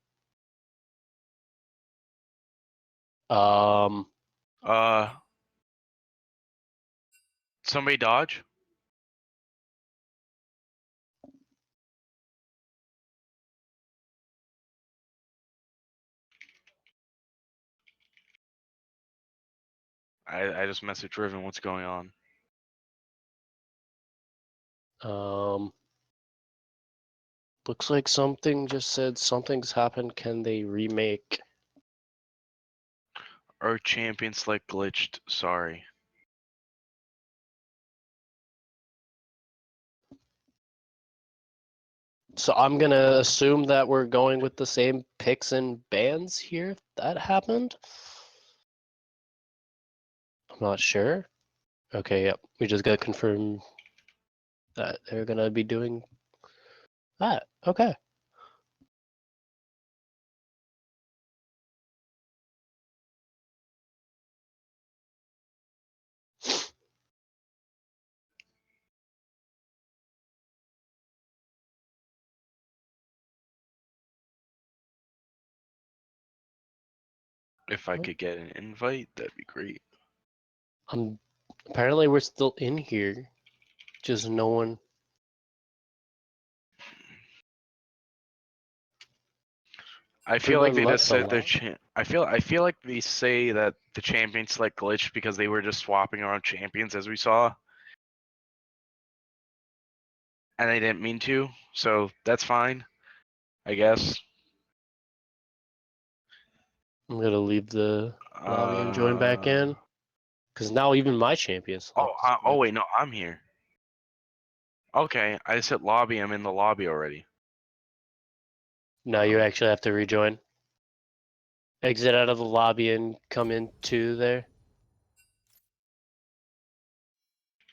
Um, Uh, somebody dodge. I just messaged Riven. What's going on? um, looks like something just said something's happened. Can they remake? Our champion select glitched. Sorry. So I'm gonna assume that we're going with the same picks and bans here. If that happened, I'm not sure. Okay, yep. We just gotta confirm that they're gonna be doing that. Okay. If I could get an invite, that'd be great. Apparently we're still in here. Just no one. I feel like Everyone they just left a said their lot. I feel like they say that the champion select glitched because they were just swapping around champions as we saw. And they didn't mean to, so that's fine, I guess. I'm gonna leave the lobby and join back in. Because now even my champion's Oh wait, no, I'm here. Okay, I just hit lobby. I'm in the lobby already. Now you actually have to rejoin. Exit out of the lobby and come into there.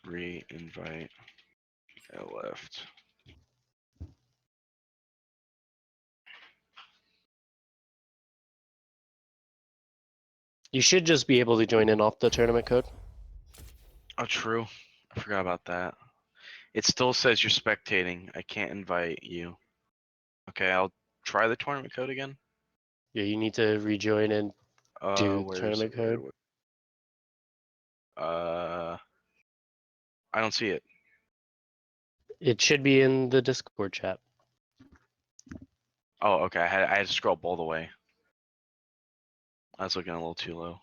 Re-invite. I left. You should just be able to join in off the tournament code. Oh, true. I forgot about that. It still says you're spectating. I can't invite you. Okay, I'll try the tournament code again. Yeah, you need to rejoin and do Where's tournament code. I don't see it. It should be in the Discord chat. Oh, okay. I had to scroll all the way. I was looking a little too low.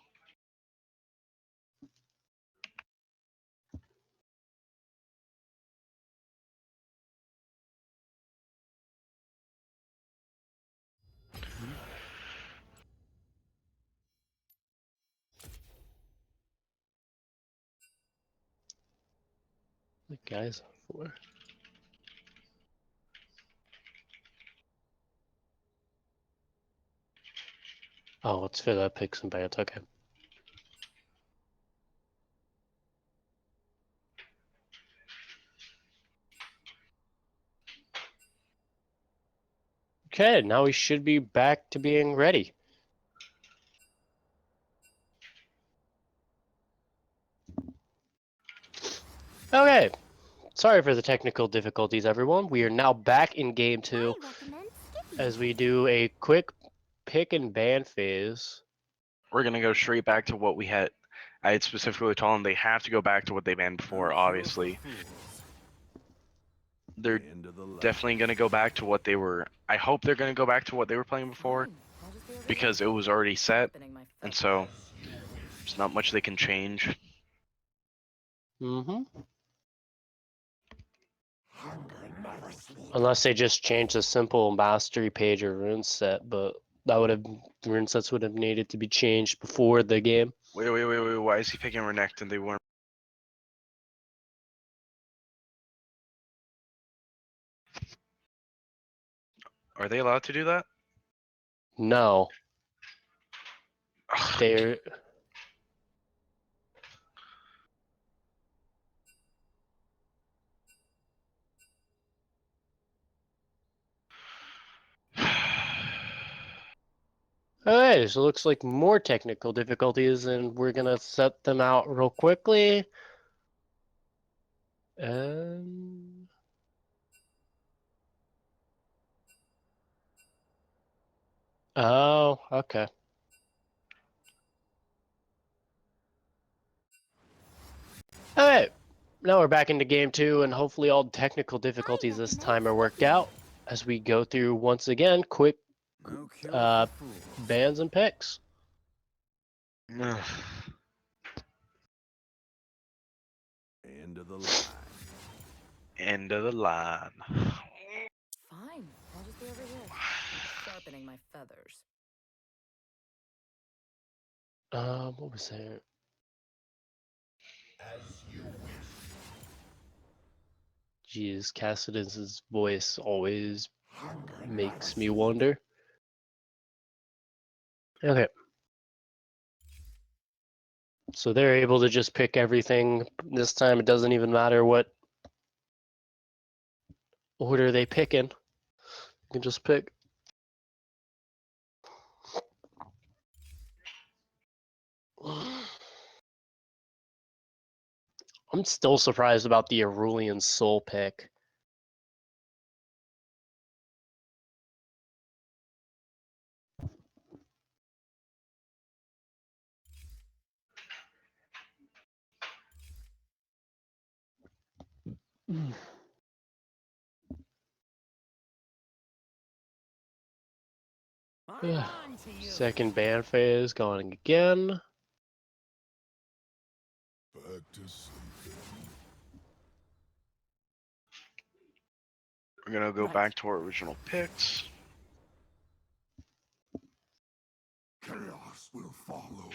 The guys for. Oh, it's for the picks and bans. Okay. Okay, now we should be back to being ready. Okay, sorry for the technical difficulties, everyone. We are now back in game 2 I recommend skipping. as we do a quick pick and ban phase. We're gonna go straight back to what we had. I had specifically told them they have to go back to what they banned before. Obviously, they're definitely gonna go back to what they were. I hope they're gonna go back to what they were playing before Fine, I'll just be over because here. it was already set, Sharpening my and feathers. so there's not much they can change. Mm-hmm. Unless they just change the simple mastery page or rune set, but that would have rune sets would have needed to be changed before the game. Wait. Why is he picking Renekton? They weren't. Are they allowed to do that? No, Ugh. they're okay. So it looks like more technical difficulties, and we're gonna set them out real quickly. Oh, okay. All right. Now we're back into game 2, and hopefully all technical difficulties this recommend time are worked skipping. out as we go through once again quick No cure uh, for fools. bans and picks. Ugh. End of the line. End of the line. Fine, I'll just be over here. Sharpening my feathers. What was that? Jeez, Cassidus' voice always makes me wonder. Okay. So they're able to just pick everything. This time it doesn't even matter what order they pick in. You can just pick. I'm still surprised about the Aurelian Soul pick. I'm on to you. Second ban phase going again. Back to sleeping. We're gonna go Right. back to our original picks. Chaos will follow.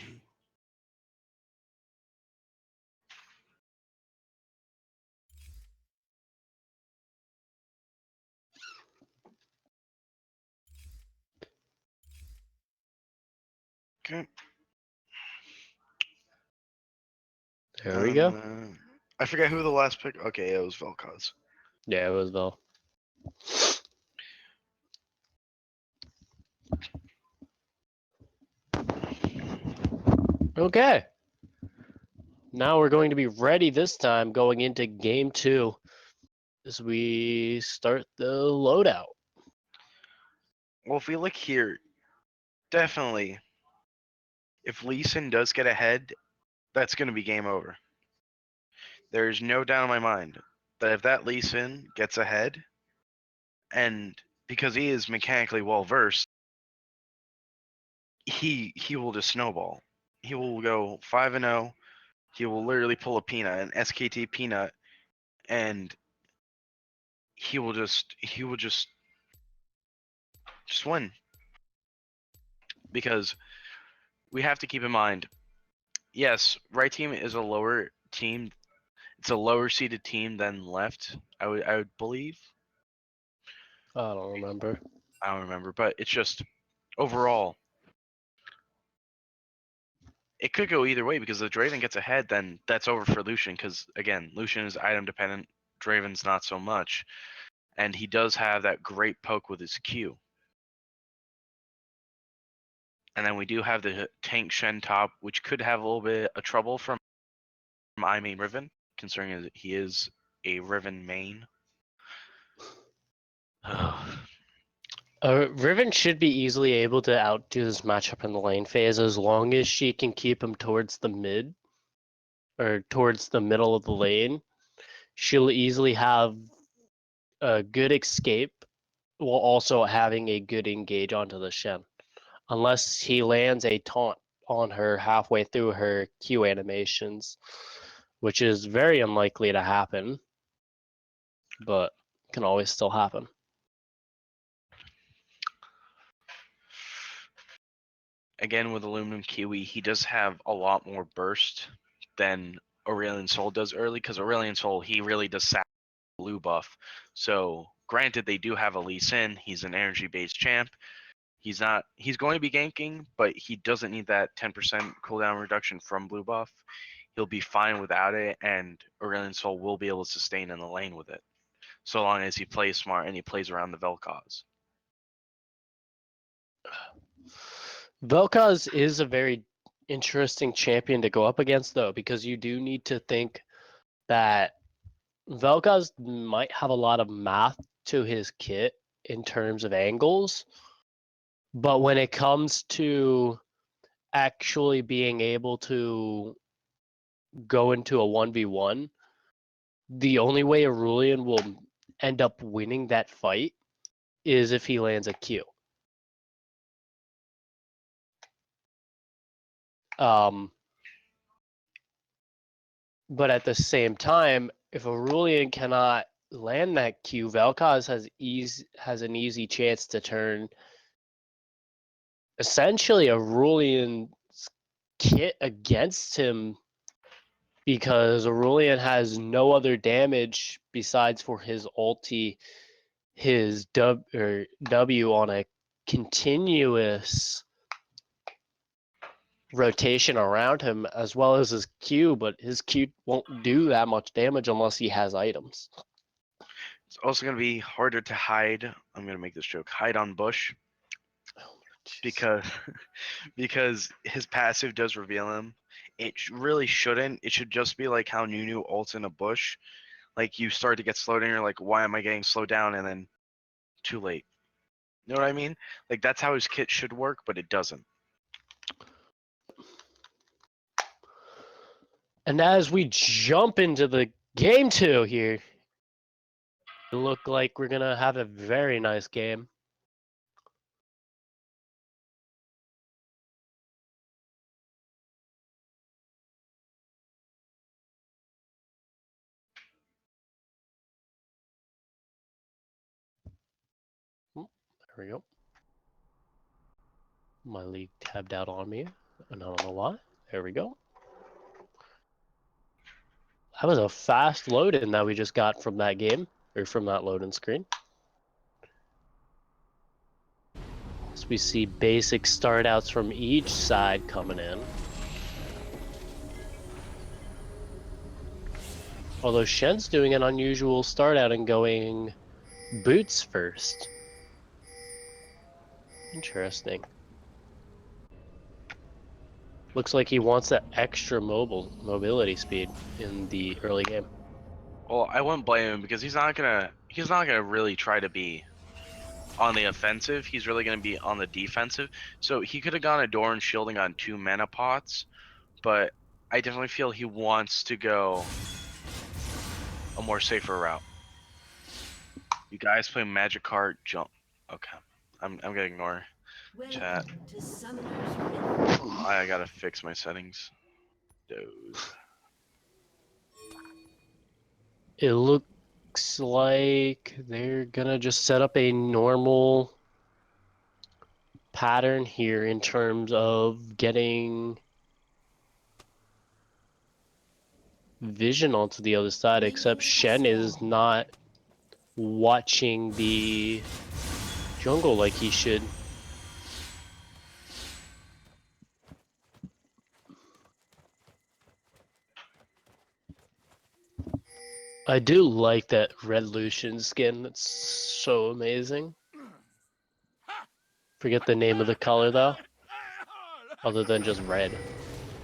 Okay. There we go. I forget who the last pick. Okay, it was Vel'Koz. Yeah, it was Vel. Okay. Now we're going to be ready this time going into game 2 as we start the loadout. Well, if we look here, definitely, if Lee Sin does get ahead, that's gonna be game over. There's no doubt in my mind that if that Lee Sin gets ahead, and because he is mechanically well versed, he will just snowball. He will go 5-0. He will literally pull a peanut, an SKT peanut, and he will just win. Because we have to keep in mind, yes, right team is a lower team. It's a lower seeded team than left. I would believe. I don't remember. I don't remember, but it's just overall, it could go either way because if Draven gets ahead, then that's over for Lucian. Because again, Lucian is item dependent. Draven's not so much, and he does have that great poke with his Q. And then we do have the tank Shen top, which could have a little bit of trouble from I main Riven, considering that he is a Riven main. Riven should be easily able to outdo this matchup in the lane phase as long as she can keep him towards the mid or towards the middle of the lane. She'll easily have a good escape while also having a good engage onto the Shen. Unless he lands a taunt on her halfway through her Q animations, which is very unlikely to happen, but can always still happen. Again, with Aluminum Kiwi, he does have a lot more burst than Aurelion Sol does early, because Aurelion Sol, he really does sack blue buff. So, granted, they do have a Lee Sin. He's an energy-based champ. He's going to be ganking, but he doesn't need that 10% cooldown reduction from blue buff. He'll be fine without it, and Aurelion Sol will be able to sustain in the lane with it, so long as he plays smart and he plays around the Vel'Koz. Vel'Koz is a very interesting champion to go up against, though, because you do need to think that Vel'Koz might have a lot of math to his kit in terms of angles, but when it comes to actually being able to go into a 1v1, the only way Aurelion will end up winning that fight is if he lands a Q. But at the same time, if Aurelion cannot land that Q, Vel'Koz has an easy chance to turn essentially Aurelion's kit against him because Aurelion has no other damage besides for his ulti, his W on a continuous rotation around him, as well as his Q, but his Q won't do that much damage unless he has items. It's also going to be harder to hide. I'm going to make this joke. Hide on bush, because because his passive does reveal him. It really shouldn't. It should just be like how Nunu ults in a bush. Like you start to get slowed and you're like, why am I getting slowed down? And then too late. You know what I mean? Like that's how his kit should work, but it doesn't. And as we jump into the game 2 here, look like we're gonna have a very nice game. There we go. My league tabbed out on me, and I don't know why. There we go. That was a fast load-in that we just got from that game, or from that load-in screen. So we see basic start outs from each side coming in. Although Shen's doing an unusual start out and going boots first. Interesting. Looks like he wants that extra mobility speed in the early game. Well, I wouldn't blame him because he's not gonna really try to be on the offensive. He's really gonna be on the defensive. So he could have gone a door and shielding on 2 mana pots, but I definitely feel he wants to go a more safer route. You guys play Magic Card jump. Okay, I'm gonna ignore chat. Welcome to Summoner's Rift. I gotta fix my settings. Dude. It looks like they're gonna just set up a normal pattern here in terms of getting vision onto the other side, except Shen is not watching the jungle like he should. I do like that red Lucian skin. It's so amazing. Forget the name of the color though, other than just red.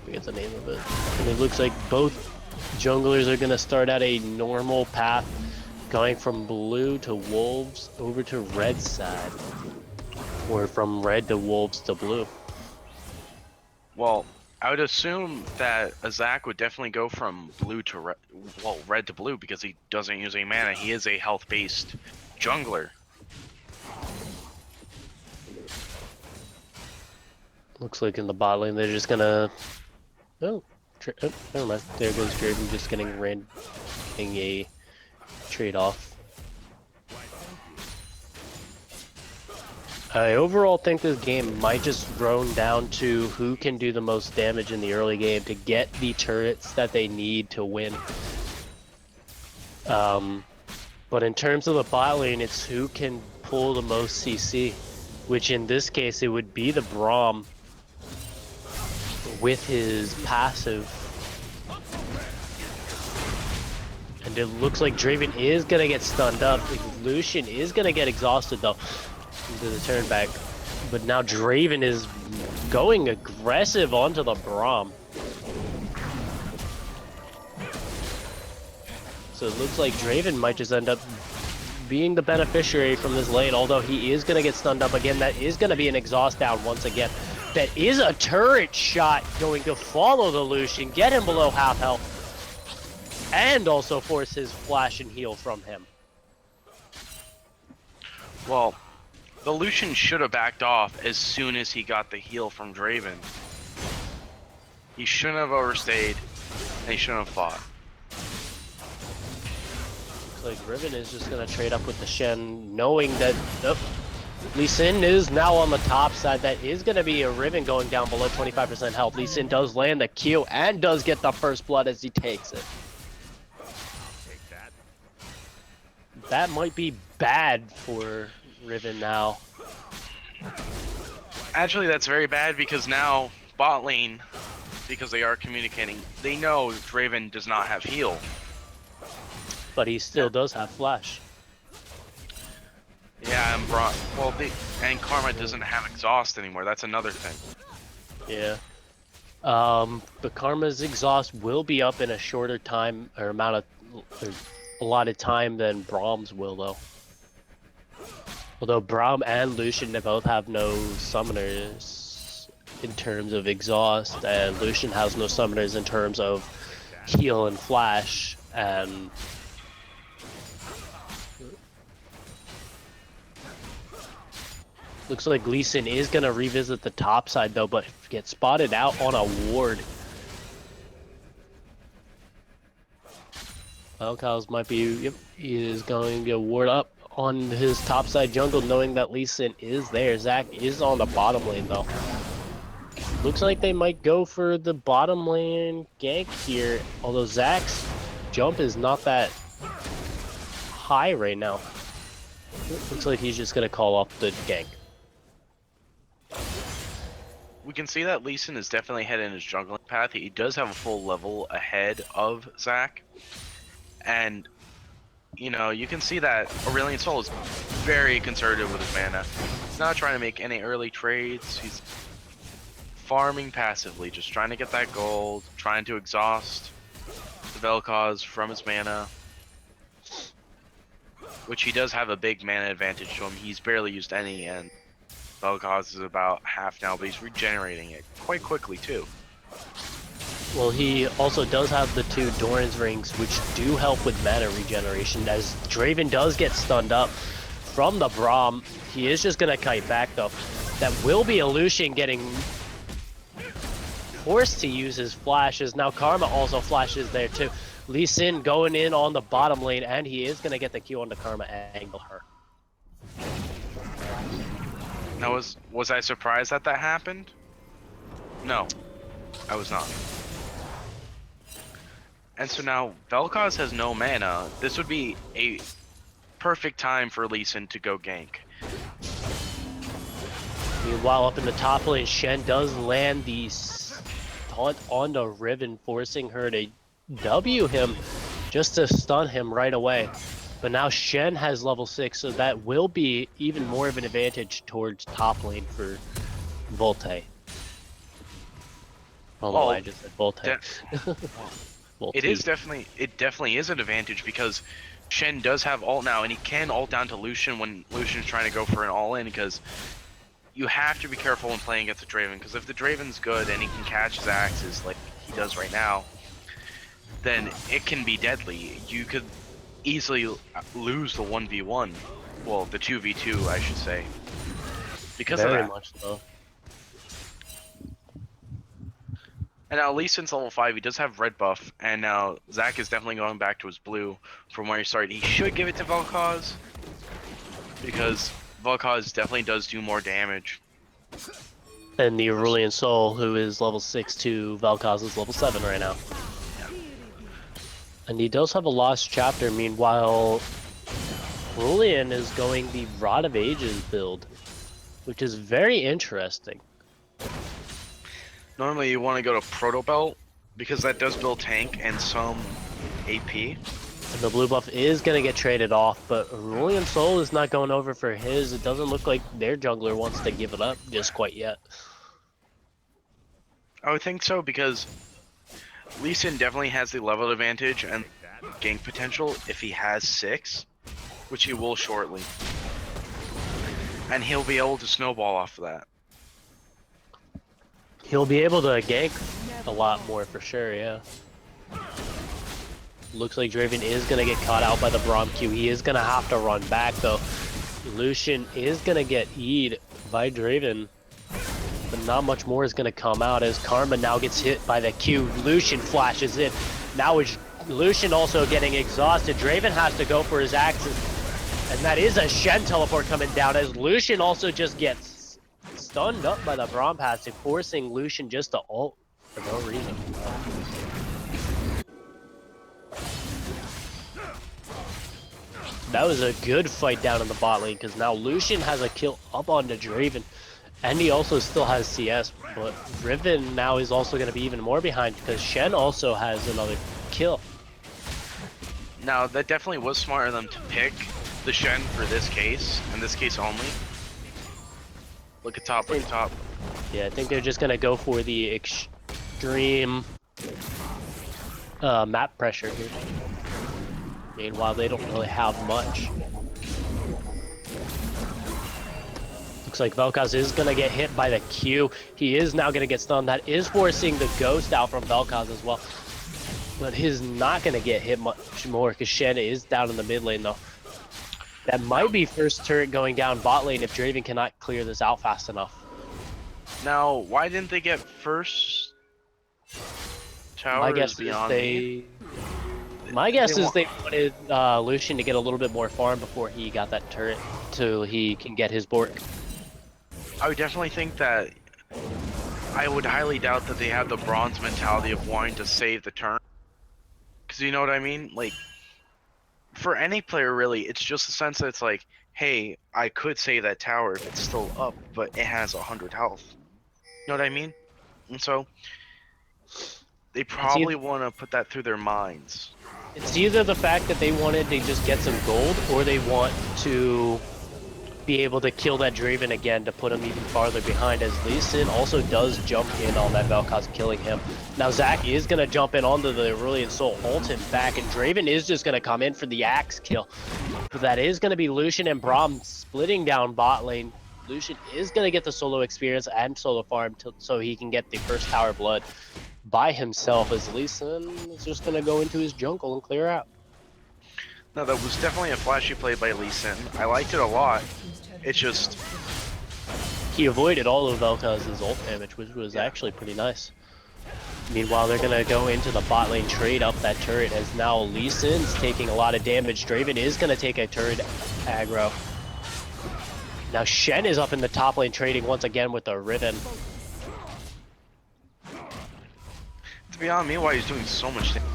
Forget the name of it. And it looks like both junglers are gonna start at a normal path, going from blue to wolves over to red side, or from red to wolves to blue. Well, I would assume that Azak would definitely go from blue to red, well, red to blue because he doesn't use any mana. He is a health-based jungler. Looks like in the bot lane they're just gonna. Oh, never mind. There goes Draven just getting a trade off. I overall think this game might just drone down to who can do the most damage in the early game to get the turrets that they need to win. But in terms of the bot lane, it's who can pull the most CC, which in this case it would be the Braum with his passive. And it looks like Draven is gonna get stunned up. Lucian is gonna get exhausted though into the turn back. But now Draven is going aggressive onto the Braum. So it looks like Draven might just end up being the beneficiary from this lane, although he is gonna get stunned up again. That is gonna be an exhaust down once again. That is a turret shot going to follow the Lucian, get him below half health, and also force his flash and heal from him. Well, the Lucian should have backed off as soon as he got the heal from Draven. He shouldn't have overstayed, and he shouldn't have fought. Looks like Riven is just gonna trade up with the Shen, knowing that Lee Sin is now on the top side. That is gonna be a Riven going down below 25% health. Lee Sin does land the Q and does get the first blood as he takes it. That might be bad for Riven now. Actually, that's very bad because now bot lane, because they are communicating, they know Draven does not have heal. But he still does have flash. Yeah, and Karma doesn't have exhaust anymore. That's another thing. Yeah. The Karma's exhaust will be up in a shorter time or amount of allotted time than Braum's will though. Although Braum and Lucian, they both have no summoners in terms of exhaust, and Lucian has no summoners in terms of heal and flash, and Looks like Gleason is going to revisit the top side though, but gets spotted out on a ward. Vel'Koz might be, yep, he is going to ward up on his top side jungle knowing that Lee Sin is there. Zac is on the bottom lane though. Looks like they might go for the bottom lane gank here, although Zac's jump is not that high right now. Looks like he's just going to call off the gank. We can see that Lee Sin is definitely heading his jungling path. He does have a full level ahead of Zac. And, you know, you can see that Aurelion Sol is very conservative with his mana. He's not trying to make any early trades. He's farming passively, just trying to get that gold, trying to exhaust the Vel'Koz from his mana. Which he does have a big mana advantage to him. He's barely used any, and Vel'Koz is about half now, but he's regenerating it quite quickly too. Well, he also does have the 2 Doran's rings, which do help with mana regeneration, as Draven does get stunned up from the Braum. He is just going to kite back, though. That will be Illusion getting forced to use his flashes. Now Karma also flashes there, too. Lee Sin going in on the bottom lane, and he is going to get the Q on the Karma and angle her. Now, was I surprised that that happened? No, I was not. And so now Vel'Koz has no mana. This would be a perfect time for Lee Sin to go gank. Meanwhile, up in the top lane, Shen does land the taunt on the Riven, forcing her to W him just to stun him right away. But now Shen has level 6, so that will be even more of an advantage towards top lane for Volte. Although I just said Volte. It definitely is an advantage because Shen does have ult now, and he can ult down to Lucian when Lucian's trying to go for an all-in, because you have to be careful when playing against the Draven, because if the Draven's good and he can catch his axes like he does right now, then it can be deadly. You could easily lose the 1v1, well, the 2v2 I should say, because of that. Very much so. And now Lee Sin's level 5, he does have red buff, and now Zac is definitely going back to his blue from where he started. He should give it to Vel'Koz, because Vel'Koz definitely does do more damage. And the Aurelion Sol, who is level 6 to Vel'Koz is level 7 right now. And he does have a lost chapter. Meanwhile, Aurelion is going the Rod of Ages build, which is very interesting. Normally you want to go to Proto Belt, because that does build tank and some AP. And the blue buff is going to get traded off, but Aurelion Sol is not going over for his. It doesn't look like their jungler wants to give it up just quite yet. I would think so, because Lee Sin definitely has the level advantage and gank potential if he has 6, which he will shortly. And he'll be able to snowball off of that. He'll be able to gank a lot more for sure, yeah. Looks like Draven is going to get caught out by the Braum Q. He is going to have to run back, though. Lucian is going to get E'd by Draven. But not much more is going to come out as Karma now gets hit by the Q. Lucian flashes in. Now is Lucian also getting exhausted. Draven has to go for his axes. And that is a Shen teleport coming down as Lucian also just gets stunned up by the Braum passive, forcing Lucian just to ult for no reason. That was a good fight down in the bot lane, because now Lucian has a kill up onto Draven, and he also still has CS, but Riven now is also going to be even more behind, because Shen also has another kill. Now, that definitely was smart of them to pick the Shen for this case, and this case only. Look at top, look at top. Yeah, I think they're just going to go for the extreme map pressure here. Meanwhile, they don't really have much. Looks like Vel'Koz is going to get hit by the Q. He is now going to get stunned. That is forcing the Ghost out from Vel'Koz as well. But he's not going to get hit much more because Shen is down in the mid lane though. That might be first turret going down bot lane if Draven cannot clear this out fast enough. Now, why didn't they get first tower? My Is guess is beyond me. My guess is want- they wanted Lucian to get a little bit more farm before he got that turret, till he can get his Bork. I would definitely think that. I would highly doubt that they have the bronze mentality of wanting to save the turn. Because you know what I mean? Like, for any player, really, it's just the sense that it's like, hey, I could save that tower if it's still up, but it has 100 health. You know what I mean? And so, they probably want to put that through their minds. It's either the fact that they wanted to just get some gold, or they want to be able to kill that Draven again to put him even farther behind, as Lee Sin also does jump in on that Vel'Koz, killing him. Now Zac is going to jump in onto the Aurelion Soul, ult him back, and Draven is just going to come in for the axe kill. But that is going to be Lucian and Braum splitting down bot lane. Lucian is going to get the solo experience and solo farm so he can get the first tower blood by himself, as Lee Sin is just going to go into his jungle and clear out. No, that was definitely a flashy play by Lee Sin. I liked it a lot. It's just... He avoided all of Vel'Koz's ult damage, which was actually pretty nice. Meanwhile, they're going to go into the bot lane, trade up that turret, as now Lee Sin's taking a lot of damage. Draven is going to take a turret aggro. Now Shen is up in the top lane, trading once again with the Riven. It's beyond me why he's doing so much damage.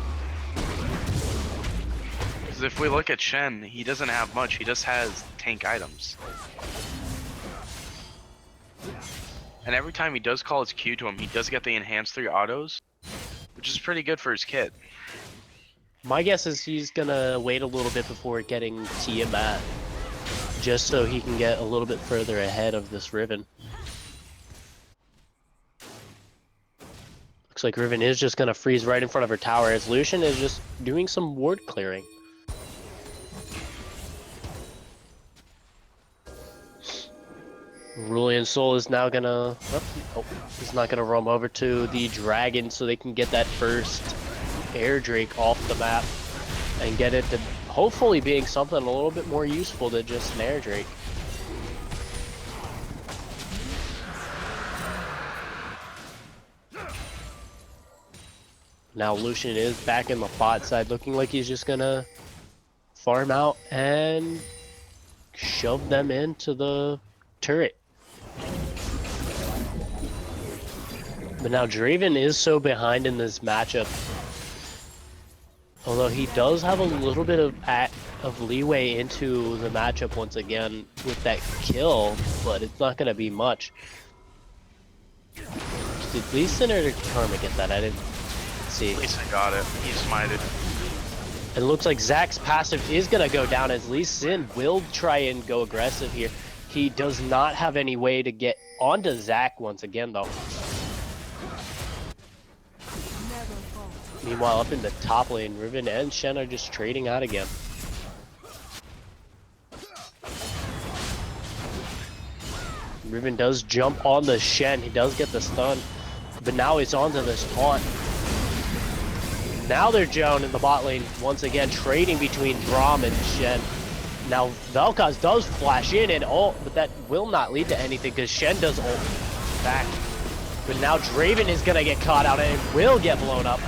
Because if we look at Shen, he doesn't have much. He just has tank items. And every time he does call his Q to him, he does get the enhanced 3 autos, which is pretty good for his kit. My guess is he's going to wait a little bit before getting Tiamat, just so he can get a little bit further ahead of this Riven. Looks like Riven is just going to freeze right in front of her tower, as Lucian is just doing some ward clearing. Aurelion Soul is now gonna... Oh, he's not gonna roam over to the Dragon so they can get that first Air Drake off the map and get it to hopefully being something a little bit more useful than just an Air Drake. Now Lucian is back in the bot side, looking like he's just gonna farm out and shove them into the turret. But now Draven is so behind in this matchup. Although he does have a little bit of leeway into the matchup once again with that kill, but it's not going to be much. Did Lee Sin or did Karma get that? I didn't see. Lee Sin got it. He smited. It looks like Zac's passive is going to go down, as Lee Sin will try and go aggressive here. He does not have any way to get onto Zac once again, though. Meanwhile, up in the top lane, Riven and Shen are just trading out again. Riven does jump on the Shen. He does get the stun, but now he's onto this taunt. Now they're down in the bot lane once again, trading between Braum and Shen. Now Vel'Koz does flash in and ult, but that will not lead to anything because Shen does ult back. But now Draven is gonna get caught out and will get blown up.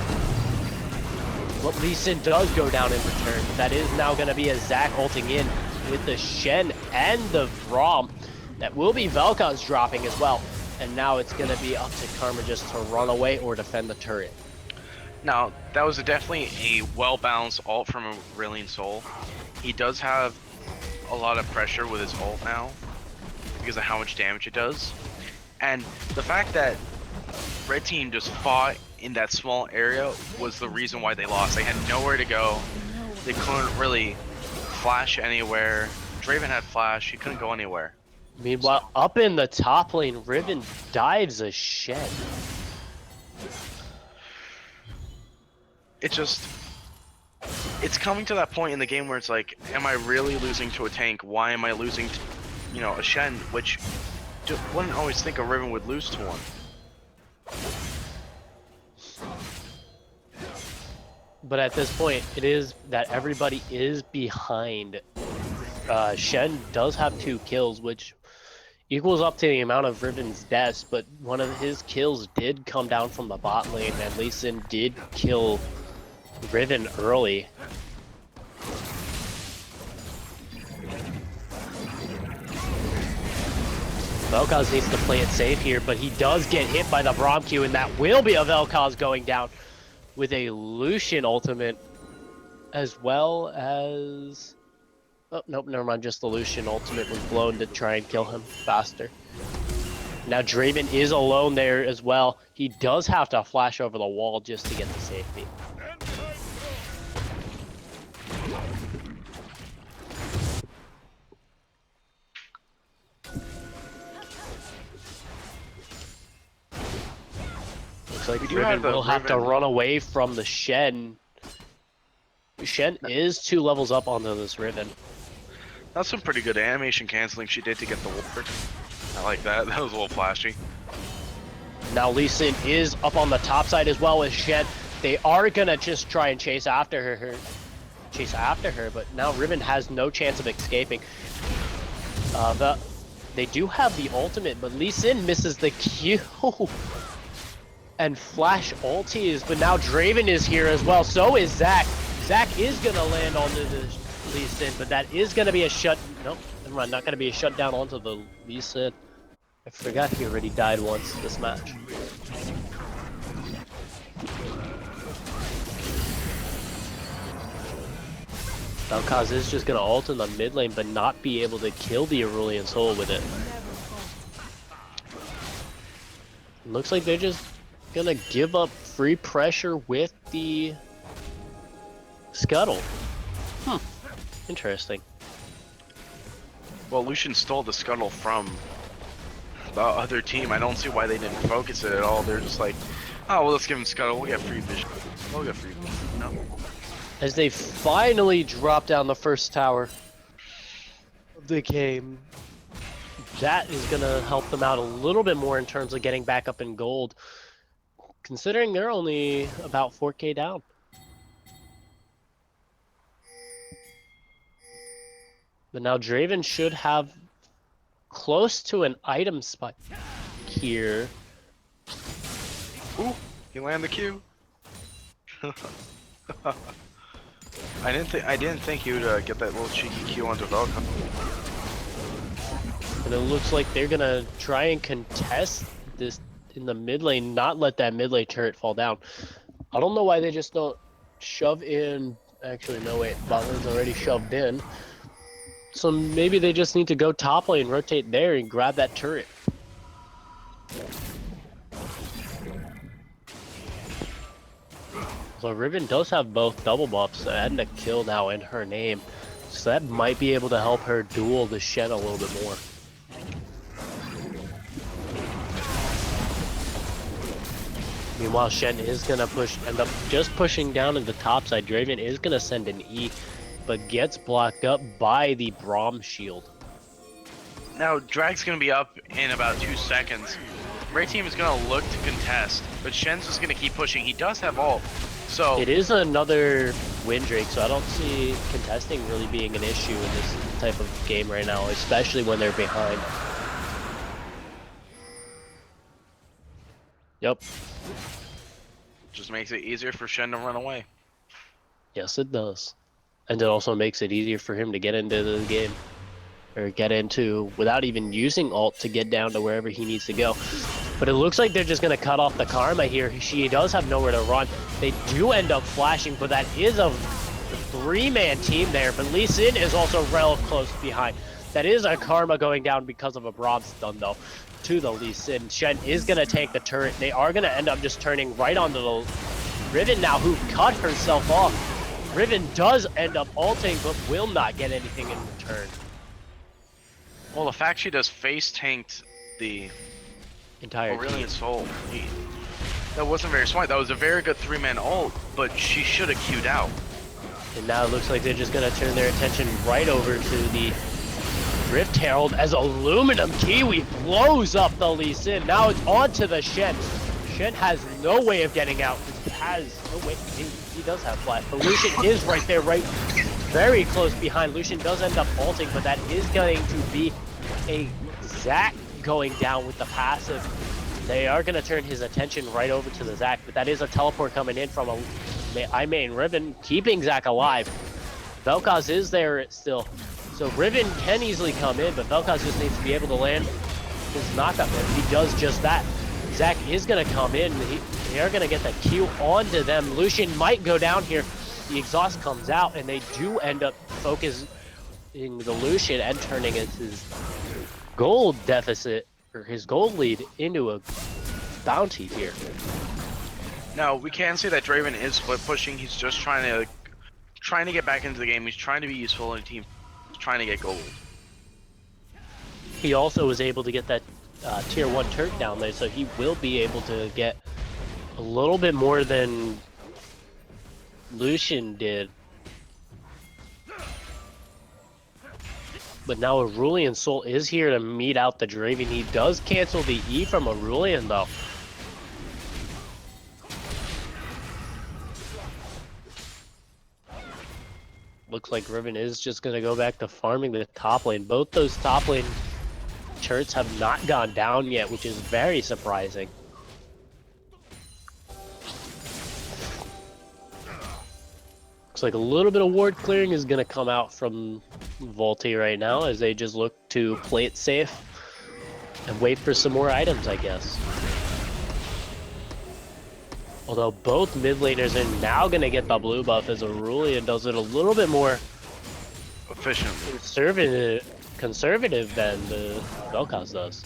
But Lee Sin does go down in return. That is now gonna be a Zac ulting in with the Shen and the Braum. That will be Vel'Koz dropping as well. And now it's gonna be up to Karma just to run away or defend the turret. Now, that was definitely a well-balanced ult from Aurelion Soul. He does have a lot of pressure with his ult now because of how much damage it does. And the fact that Red Team just fought in that small area was the reason why they lost. They had nowhere to go. They couldn't really flash anywhere. Draven had flash. He couldn't go anywhere. Meanwhile, up in the top lane, Riven dives a Shen. It just... It's coming to that point in the game where it's like, am I really losing to a tank? Why am I losing to, you know, a Shen, which wouldn't always think a Riven would lose to one. But at this point, it is that everybody is behind Shen does have 2 kills, which equals up to the amount of Riven's deaths, but one of his kills did come down from the bot lane, and Lee Sin did kill Riven early. Vel'Koz needs to play it safe here, but he does get hit by the Braum Q, and that will be a Vel'Koz going down with a Lucian ultimate, as well as... Oh, nope, never mind, just the Lucian ultimate was blown to try and kill him faster. Now Draven is alone there as well. He does have to flash over the wall just to get the safety. Looks like Riven will have to run away from the Shen. Shen is 2 levels up onto this Riven. That's some pretty good animation canceling she did to get the ward. I like that. That was a little flashy. Now Lee Sin is up on the top side as well with Shen. They are gonna just try and chase after her, but now Riven has no chance of escaping. They do have the ultimate, but Lee Sin misses the Q. And Flash ulties, but now Draven is here as well. So is Zac. Zac is gonna land onto the Lee Sin, but that is gonna be a shut. Nope, never mind. Not gonna be a shutdown onto the Lee Sin. I forgot he already died once this match. Vel'Koz is just gonna ult in the mid lane, but not be able to kill the Aurelion Soul with it. Looks like they're just gonna give up free pressure with the Scuttle. Interesting. Well, Lucian stole the Scuttle from the other team. I don't see why they didn't focus it at all. They're just like, oh, well, let's give him Scuttle. We'll get free vision. We'll get free vision. No. As they finally drop down the first tower of the game, that is going to help them out a little bit more in terms of getting back up in gold, considering they're only about 4K down. But now Draven should have close to an item spot here. Ooh, he landed the Q. I didn't think he would get that little cheeky Q onto Vel'Koz. And it looks like they're gonna try and contest this in the mid lane, not let that mid lane turret fall down. I don't know why they just don't shove in. Actually, no, wait, bot lane's already shoved in. So maybe they just need to go top lane, rotate there, and grab that turret. So Riven does have both double buffs and a kill now in her name. So that might be able to help her duel the Shen a little bit more. Meanwhile, Shen is going to end up just pushing down in the top side. Draven is going to send an E, but gets blocked up by the Braum shield. Now, Drag's going to be up in about 2 seconds. Red team is going to look to contest, but Shen's just going to keep pushing. He does have ult, so... It is another win Drake, so I don't see contesting really being an issue in this type of game right now, especially when they're behind. Yep. Just makes it easier for Shen to run away. Yes, it does. And it also makes it easier for him to get into the game. Or get into, without even using ult, to get down to wherever he needs to go. But it looks like they're just going to cut off the Karma here. She does have nowhere to run. They do end up flashing, but that is a 3-man team there. But Lee Sin is also real close behind. That is a Karma going down because of a Braum stun, though, to the Lee Sin. Shen is going to tank the turret. They are going to end up just turning right onto the Riven now, who cut herself off. Riven does end up ulting, but will not get anything in return. Well, the fact she just face tanked the Entire Aurelion Soul, that wasn't very smart. That was a very good 3-man ult, but she should have queued out. And now it looks like they're just going to turn their attention right over to the Rift Herald as Aluminum Kiwi blows up the Lee Sin. Now it's on to the Shen. Shen has no way of getting out. He has no way. He does have flash. But Lucian is right there, right very close behind. Lucian does end up ulting, but that is going to be a Zac going down with the passive. They are going to turn his attention right over to the Zac, but that is a teleport coming in from a I-main Riven, keeping Zac alive. Vel'Koz is there still. So Riven can easily come in, but Vel'Koz just needs to be able to land his knockup. And he does just that. Zac is going to come in. They are going to get the Q onto them. Lucian might go down here. The exhaust comes out, and they do end up focusing the Lucian and turning his gold deficit, or his gold lead, into a bounty here. No, we can say that Draven is split pushing. He's just trying to get back into the game. He's trying to be useful in a team. He's trying to get gold. He also was able to get that tier 1 turret down there, so he will be able to get a little bit more than Lucian did. But now Aurelian Soul is here to meet out the Draven. He does cancel the E from Aurelian though. Looks like Riven is just going to go back to farming the top lane. Both those top lane turrets have not gone down yet, which is very surprising. Looks like a little bit of ward clearing is going to come out from Volti right now as they just look to play it safe and wait for some more items, I guess. Although both mid laners are now going to get the blue buff as Aurelian does it a little bit more Efficient. conservative than the Vel'Koz does.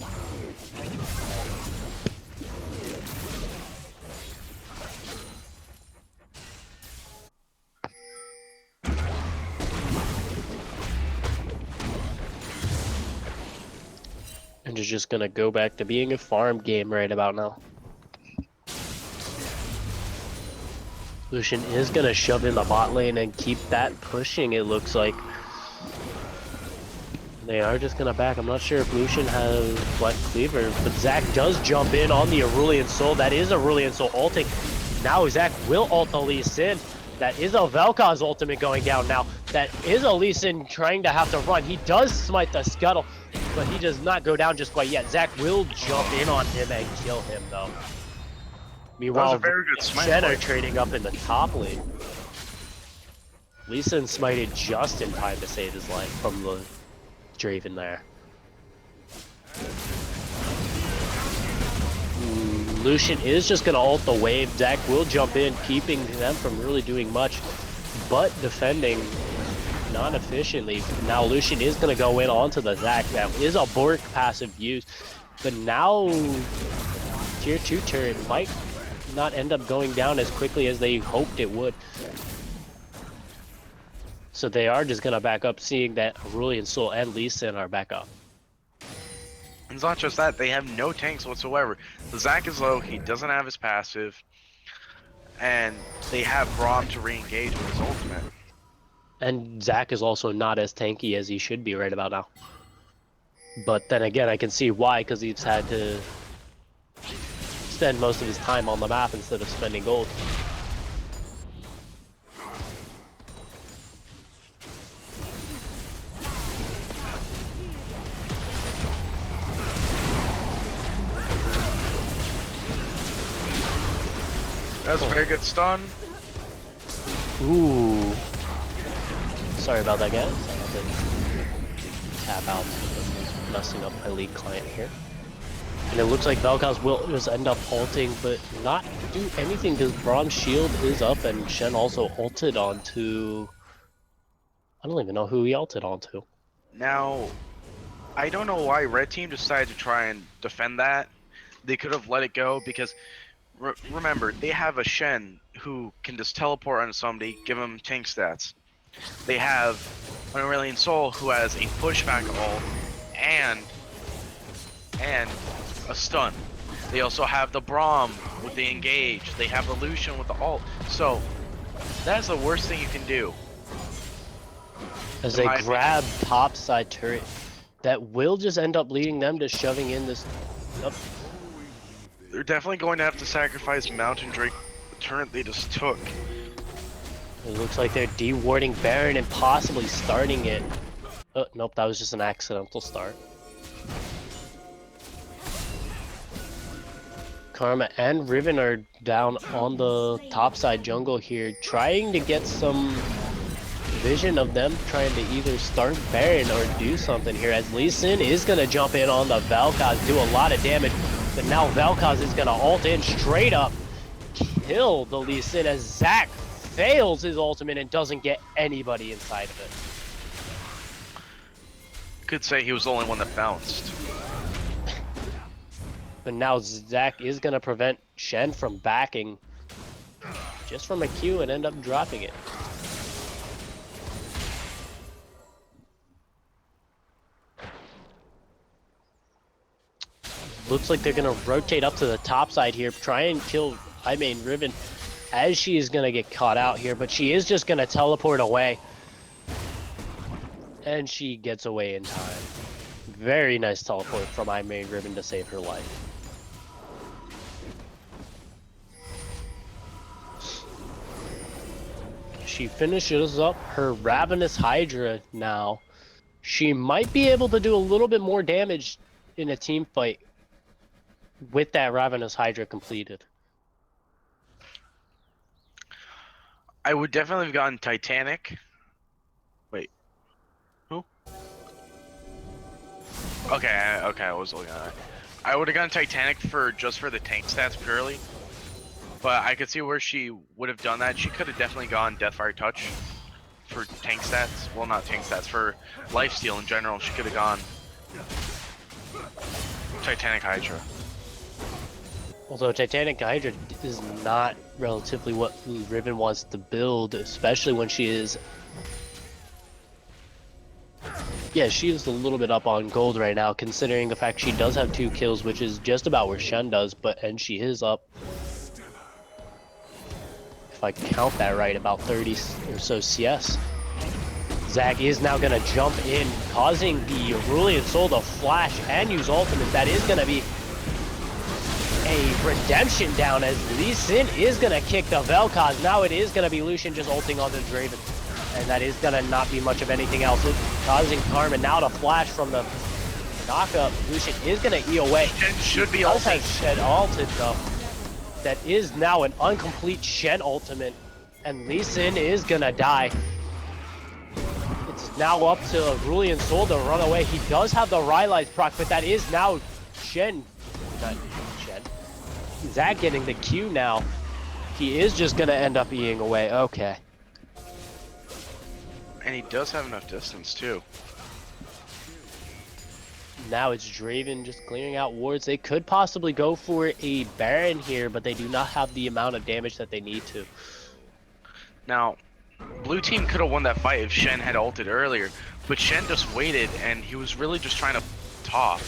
And it's just going to go back to being a farm game right about now. Lucian is going to shove in the bot lane and keep that pushing, it looks like. They are just going to back. I'm not sure if Lucian has Black Cleaver, but Zac does jump in on the Aurelian Soul. That is Aurelian Soul ulting. Now Zac will ult the Lee Sin. That is a Vel'Koz ultimate going down now. That is a Lee Sin trying to have to run. He does smite the Scuttle, but he does not go down just quite yet. Zac will jump in on him and kill him though. Meanwhile, very good smite Shen are play. trading up in the top lane. Lee Sin smited just in time to save his life from the Draven there. Lucian is just going to ult the wave. Zac will jump in, keeping them from really doing much, but defending non-efficiently. Now Lucian is going to go in onto the Zac. That is a Bork passive use, but now tier 2 turret might not end up going down as quickly as they hoped it would. So they are just going to back up, seeing that Aurelian Soul and Lee Sin are back up. It's not just that, they have no tanks whatsoever. The Zac is low, he doesn't have his passive, and they have Braum to re-engage with his ultimate. And Zac is also not as tanky as he should be right about now. But then again, I can see why, because he's had to spend most of his time on the map instead of spending gold. That's a very good stun. Ooh. Sorry about that, guys. I had to tap out. Messing up my league client here. And it looks like Vel'Koz will just end up ulting, but not do anything because Braum's shield is up and Shen also ulted onto... I don't even know who he ulted onto. Now, I don't know why Red Team decided to try and defend that. They could have let it go because, remember, they have a Shen who can just teleport on somebody, give him tank stats. They have an Aurelian Soul who has a pushback ult and a stun. They also have the Braum with the engage. They have the Lucian with the ult. So, that's the worst thing you can do. As In they my grab top side turret, that will just end up leading them to shoving in this... They're definitely going to have to sacrifice Mountain Drake, the turret they just took. It looks like they're dewarding Baron and possibly starting it. Oh, nope, that was just an accidental start. Karma and Riven are down on the top side jungle here, trying to get some vision of them trying to either start Baron or do something here, as Lee Sin is going to jump in on the Vel'Koz, do a lot of damage, but now Vel'Koz is going to ult in straight up, kill the Lee Sin as Zac fails his ultimate and doesn't get anybody inside of it. Could say he was the only one that bounced. But now Zac is going to prevent Shen from backing just from a Q and end up dropping it. Looks like they're going to rotate up to the top side here, try and kill Riven as she is going to get caught out here, but she is just going to teleport away. And she gets away in time. Very nice teleport from Riven to save her life. She finishes up her Ravenous Hydra now. She might be able to do a little bit more damage in a team fight with that Ravenous Hydra completed. I would definitely have gotten Titanic. Wait. Who? Okay, I was looking at it. I would have gotten Titanic just for the tank stats purely. But I could see where she would have done that. She could have definitely gone Deathfire Touch for tank stats. Well, not tank stats, for lifesteal in general. She could have gone Titanic Hydra. Although Titanic Hydra is not relatively what Riven wants to build, especially when she is... Yeah, she is a little bit up on gold right now, considering the fact she does have 2 kills, which is just about where Shen does, and she is up, if I count that right, about 30 or so CS. Zac is now going to jump in, causing the Aurelian Soul to flash and use ultimate. That is going to be a redemption down, as Lee Sin is going to kick the Vel'Koz. Now it is going to be Lucian just ulting onto Draven. And that is going to not be much of anything else. It's causing Karma now to flash from the knockup. Lucian is going to E away. Shen should be ulted. ulting. Has Shen ulted though. That is now an incomplete Shen ultimate. And Lee Sin is going to die. It's now up to Aurelian Soul to run away. He does have the Rylai's proc, but that is now Shen. Not Shen. Zac getting the Q now. He is just going to end up Eing away. Okay. And he does have enough distance too. Now it's Draven just clearing out wards. They could possibly go for a Baron here, but they do not have the amount of damage that they need to. Now, blue team could have won that fight if Shen had ulted earlier, but Shen just waited and he was really just trying to top.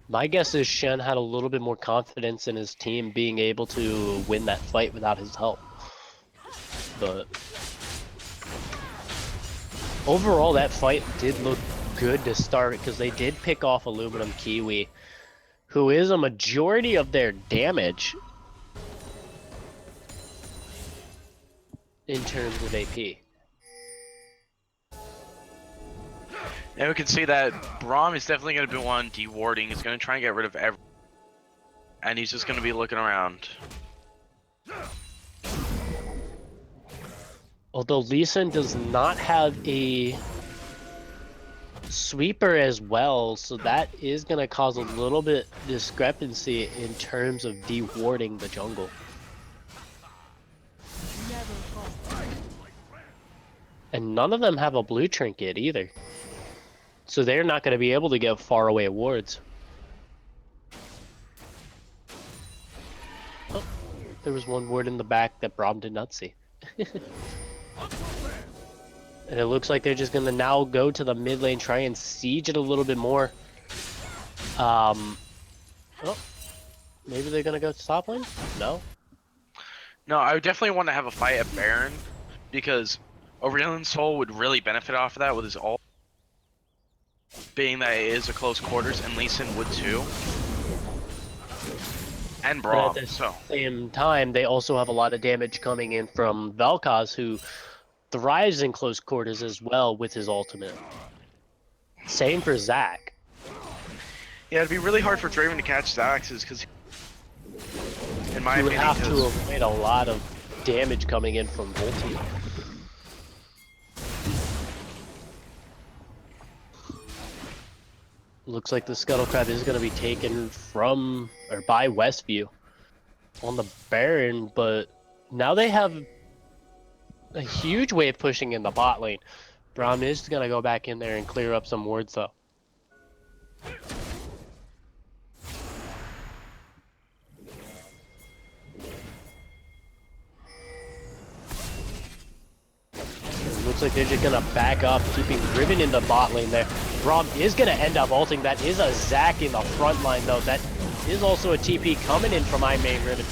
My guess is Shen had a little bit more confidence in his team being able to win that fight without his help. But overall, that fight did look good to start because they did pick off Aluminum Kiwi, who is a majority of their damage in terms of AP. And we can see that Braum is definitely going to be one dewarding. He's going to try and get rid of everyone. And he's just going to be looking around. Although Lee Sin does not have a sweeper as well, so that is going to cause a little bit discrepancy in terms of dewarding the jungle. And none of them have a blue trinket either. So they're not going to be able to get far away wards. Oh, there was one ward in the back that Braum did not see. And it looks like they're just going to now go to the mid lane, try and siege it a little bit more. Oh, maybe they're going to go to top lane? No? No, I would definitely want to have a fight at Baron, because Aurelian Soul would really benefit off of that with his ult. Being that it is a close quarters, and Lee Sin would too. And But Braum. at the So same time, they also have a lot of damage coming in from Vel'Koz, who thrives in close quarters as well with his ultimate. Same for Zac. yeah, it'd be really hard for Draven to catch Zax's because, in my You would opinion, have to 'cause- avoid a lot of damage coming in from Volti. Looks like the Scuttlecrab is going to be taken from or by Westview on the Baron, but now they have a huge wave pushing in the bot lane. Braum is going to go back in there and clear up some wards though. It looks like they're just going to back up, keeping Riven in the bot lane there. Braum is going to end up ulting. That is a Zac in the front line though. That is also a TP coming in from main Riven.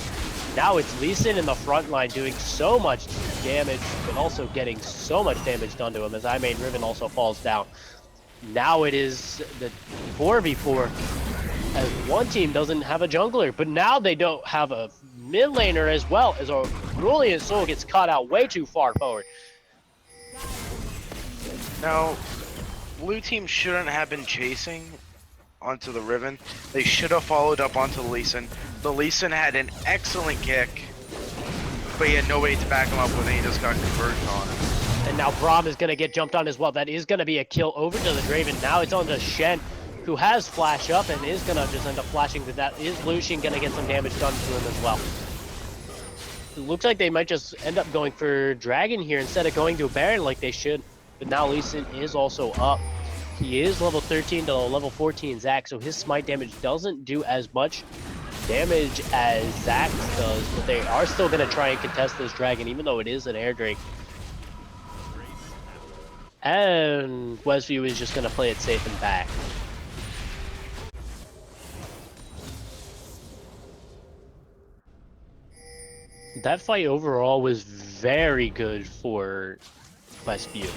Now it's Lee Sin in the front line doing so much damage, but also getting so much damage done to him as main Riven also falls down. Now it is the 4v4 as one team doesn't have a jungler, but now they don't have a mid laner as well as a Brilliant Soul gets caught out way too far forward. now blue team shouldn't have been chasing onto the Riven. They should have followed up onto the Lee Sin. The Lee Sin had an excellent kick, but he had nobody to back him up when he just got converged on him. And now Braum is going to get jumped on as well. That is going to be a kill over to the Draven. Now it's on to Shen, who has flash up and is going to just end up flashing to that. Is Lucian going to get some damage done to him as well? It looks like they might just end up going for Dragon here instead of going to a Baron like they should. But now Lee Sin is also up. He is level 13 to level 14 Zac, so his smite damage doesn't do as much damage as Zac's does, but they are still going to try and contest this Dragon, even though it is an air drake. And Westview is just going to play it safe and back. That fight overall was very good for Westview.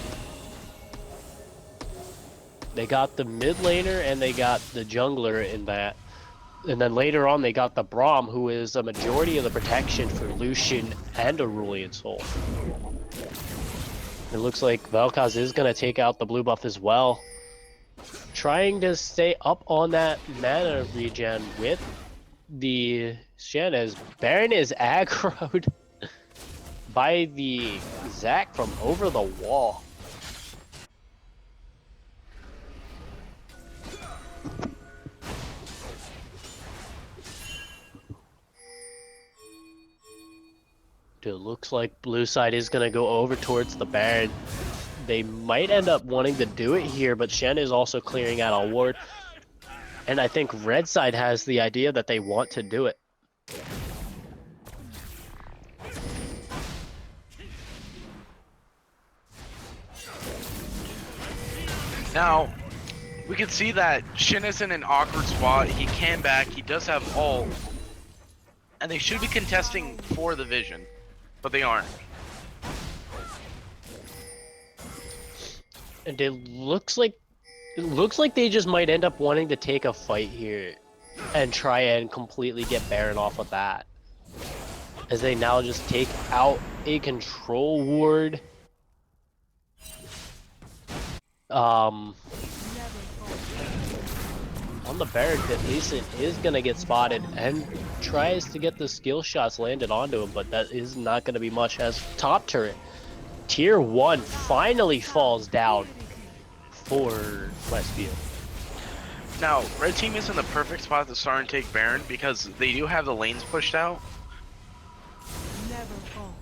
They got the mid laner and they got the jungler in that. And then later on they got the Braum, who is a majority of the protection for Lucian and Aurelian Soul. It looks like Vel'Koz is going to take out the blue buff as well. Trying to stay up on that mana regen with the Shen as Baron is aggroed by the Zac from over the wall. It looks like blue side is going to go over towards the Baron. They might end up wanting to do it here, but Shen is also clearing out a ward. And I think red side has the idea that they want to do it. Now, we can see that Shin is in an awkward spot. He came back. He does have ult. And they should be contesting for the vision, but they aren't. And it looks like they just might end up wanting to take a fight here and try and completely get Baron off of that. As they now just take out a control ward. On the Baron, that Lee Sin is going to get spotted and tries to get the skill shots landed onto him, but that is not going to be much as top turret. Tier 1 finally falls down for Westview. Now, red team is in the perfect spot to start and take Baron because they do have the lanes pushed out. Never falter.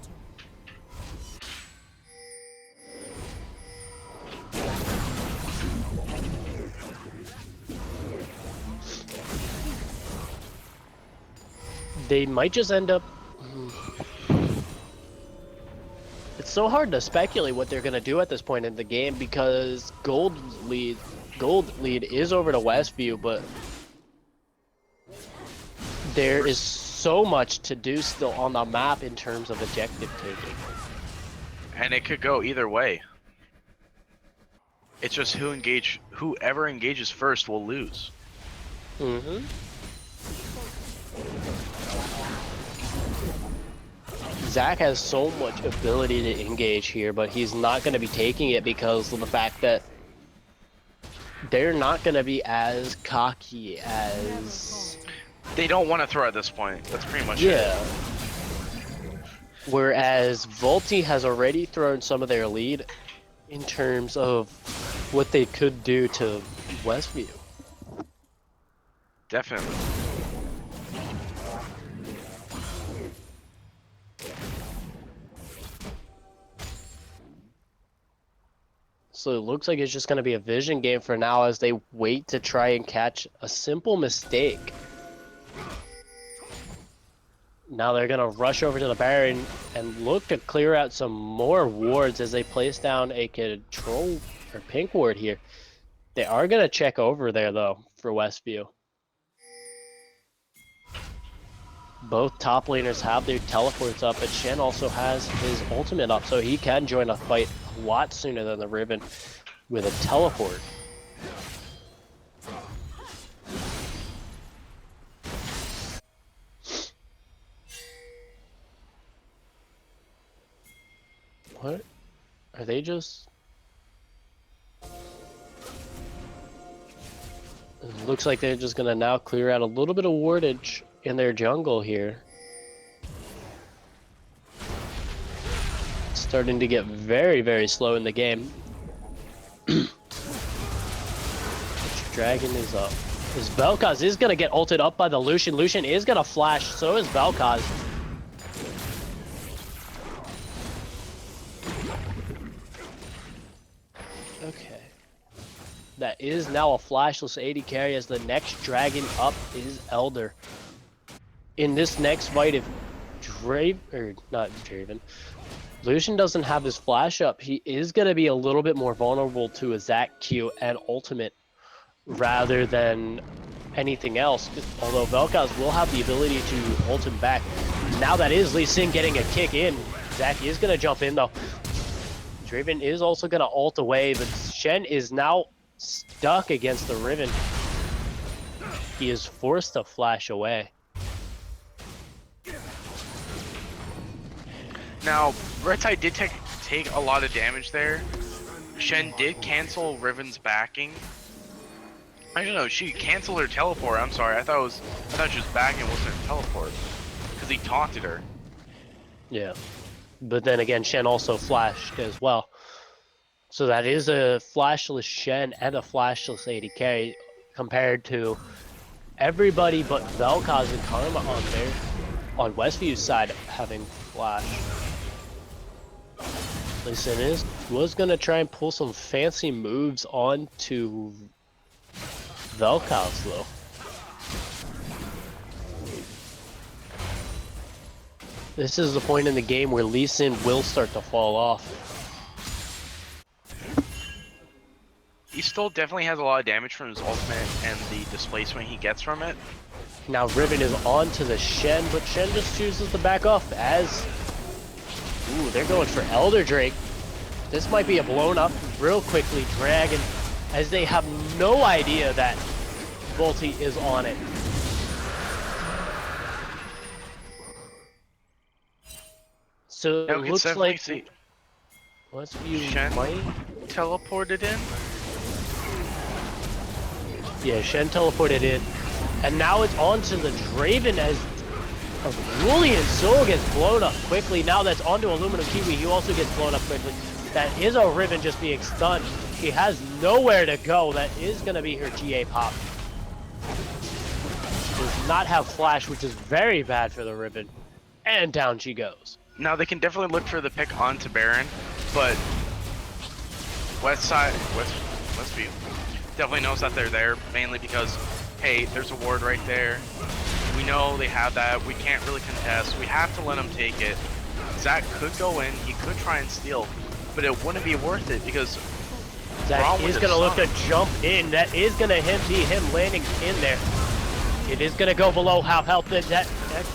They might just end up... It's so hard to speculate what they're going to do at this point in the game because gold lead is over to Westview, but there is so much to do still on the map in terms of objective taking. And it could go either way. It's just whoever engages first will lose. Mm-hmm. Zach has so much ability to engage here, but he's not going to be taking it because of the fact that they're not going to be as cocky as... They don't want to throw at this point. That's pretty much Yeah. it. Whereas Volti has already thrown some of their lead in terms of what they could do to Westview. Definitely. So it looks like it's just going to be a vision game for now as they wait to try and catch a simple mistake. Now they're going to rush over to the Baron and look to clear out some more wards as they place down a control or pink ward here. They are going to check over there though for Westview. Both top laners have their teleports up, but Shen also has his ultimate up, so he can join a fight a lot sooner than the Riven with a teleport. What? Are they just... It looks like they're just gonna now clear out a little bit of wardage in their jungle here. It's starting to get very, very slow in the game. Dragon is up. This Vel'Koz is gonna get ulted up by the Lucian. Lucian is gonna flash, so is Vel'Koz. Okay. That is now a flashless AD carry as the next dragon up is Elder. In this next fight, if Lucian doesn't have his flash up, he is going to be a little bit more vulnerable to a Zac Q and ultimate rather than anything else. Although Vel'Koz will have the ability to ult him back. Now that is Lee Sin getting a kick in. Zac is going to jump in though. Draven is also going to ult away, but Shen is now stuck against the Riven. He is forced to flash away. Now, Red Tide did take a lot of damage there. Shen did cancel Riven's backing. I don't know, she canceled her teleport. I'm sorry, I thought she was backing, wasn't her teleport. Because he taunted her. Yeah. But then again, Shen also flashed as well. So that is a flashless Shen and a flashless AD carry compared to everybody but Vel'Koz and Karma on Westview's side having flash. Listen, was gonna try and pull some fancy moves onto Vel'Koz though. This is the point in the game where Lee Sin will start to fall off. He still definitely has a lot of damage from his ultimate and the displacement he gets from it. Now Riven is on to the Shen, but Shen just chooses to back off as... Ooh, they're going for Elder Drake. This might be a blown up real quickly Dragon, as they have no idea that Volti is on it. So Now it we can looks definitely like see Westview Shen might... teleported in. Yeah, Shen teleported in. And now it's on to the Draven as Aurelian Soul gets blown up quickly. Now that's onto Aluminum Kiwi. He also gets blown up quickly. That is a Riven just being stunned. He has nowhere to go. That is going to be her GA pop. Does not have flash, which is very bad for the Riven. And down she goes. Now they can definitely look for the pick onto Baron, but Westview definitely knows that they're there, mainly because, hey, there's a ward right there. We know they have that. We can't really contest. We have to let them take it. Zac could go in. He could try and steal, but it wouldn't be worth it because Zac is going to look to jump in. That is going to be him landing in there. It is going to go below half health. That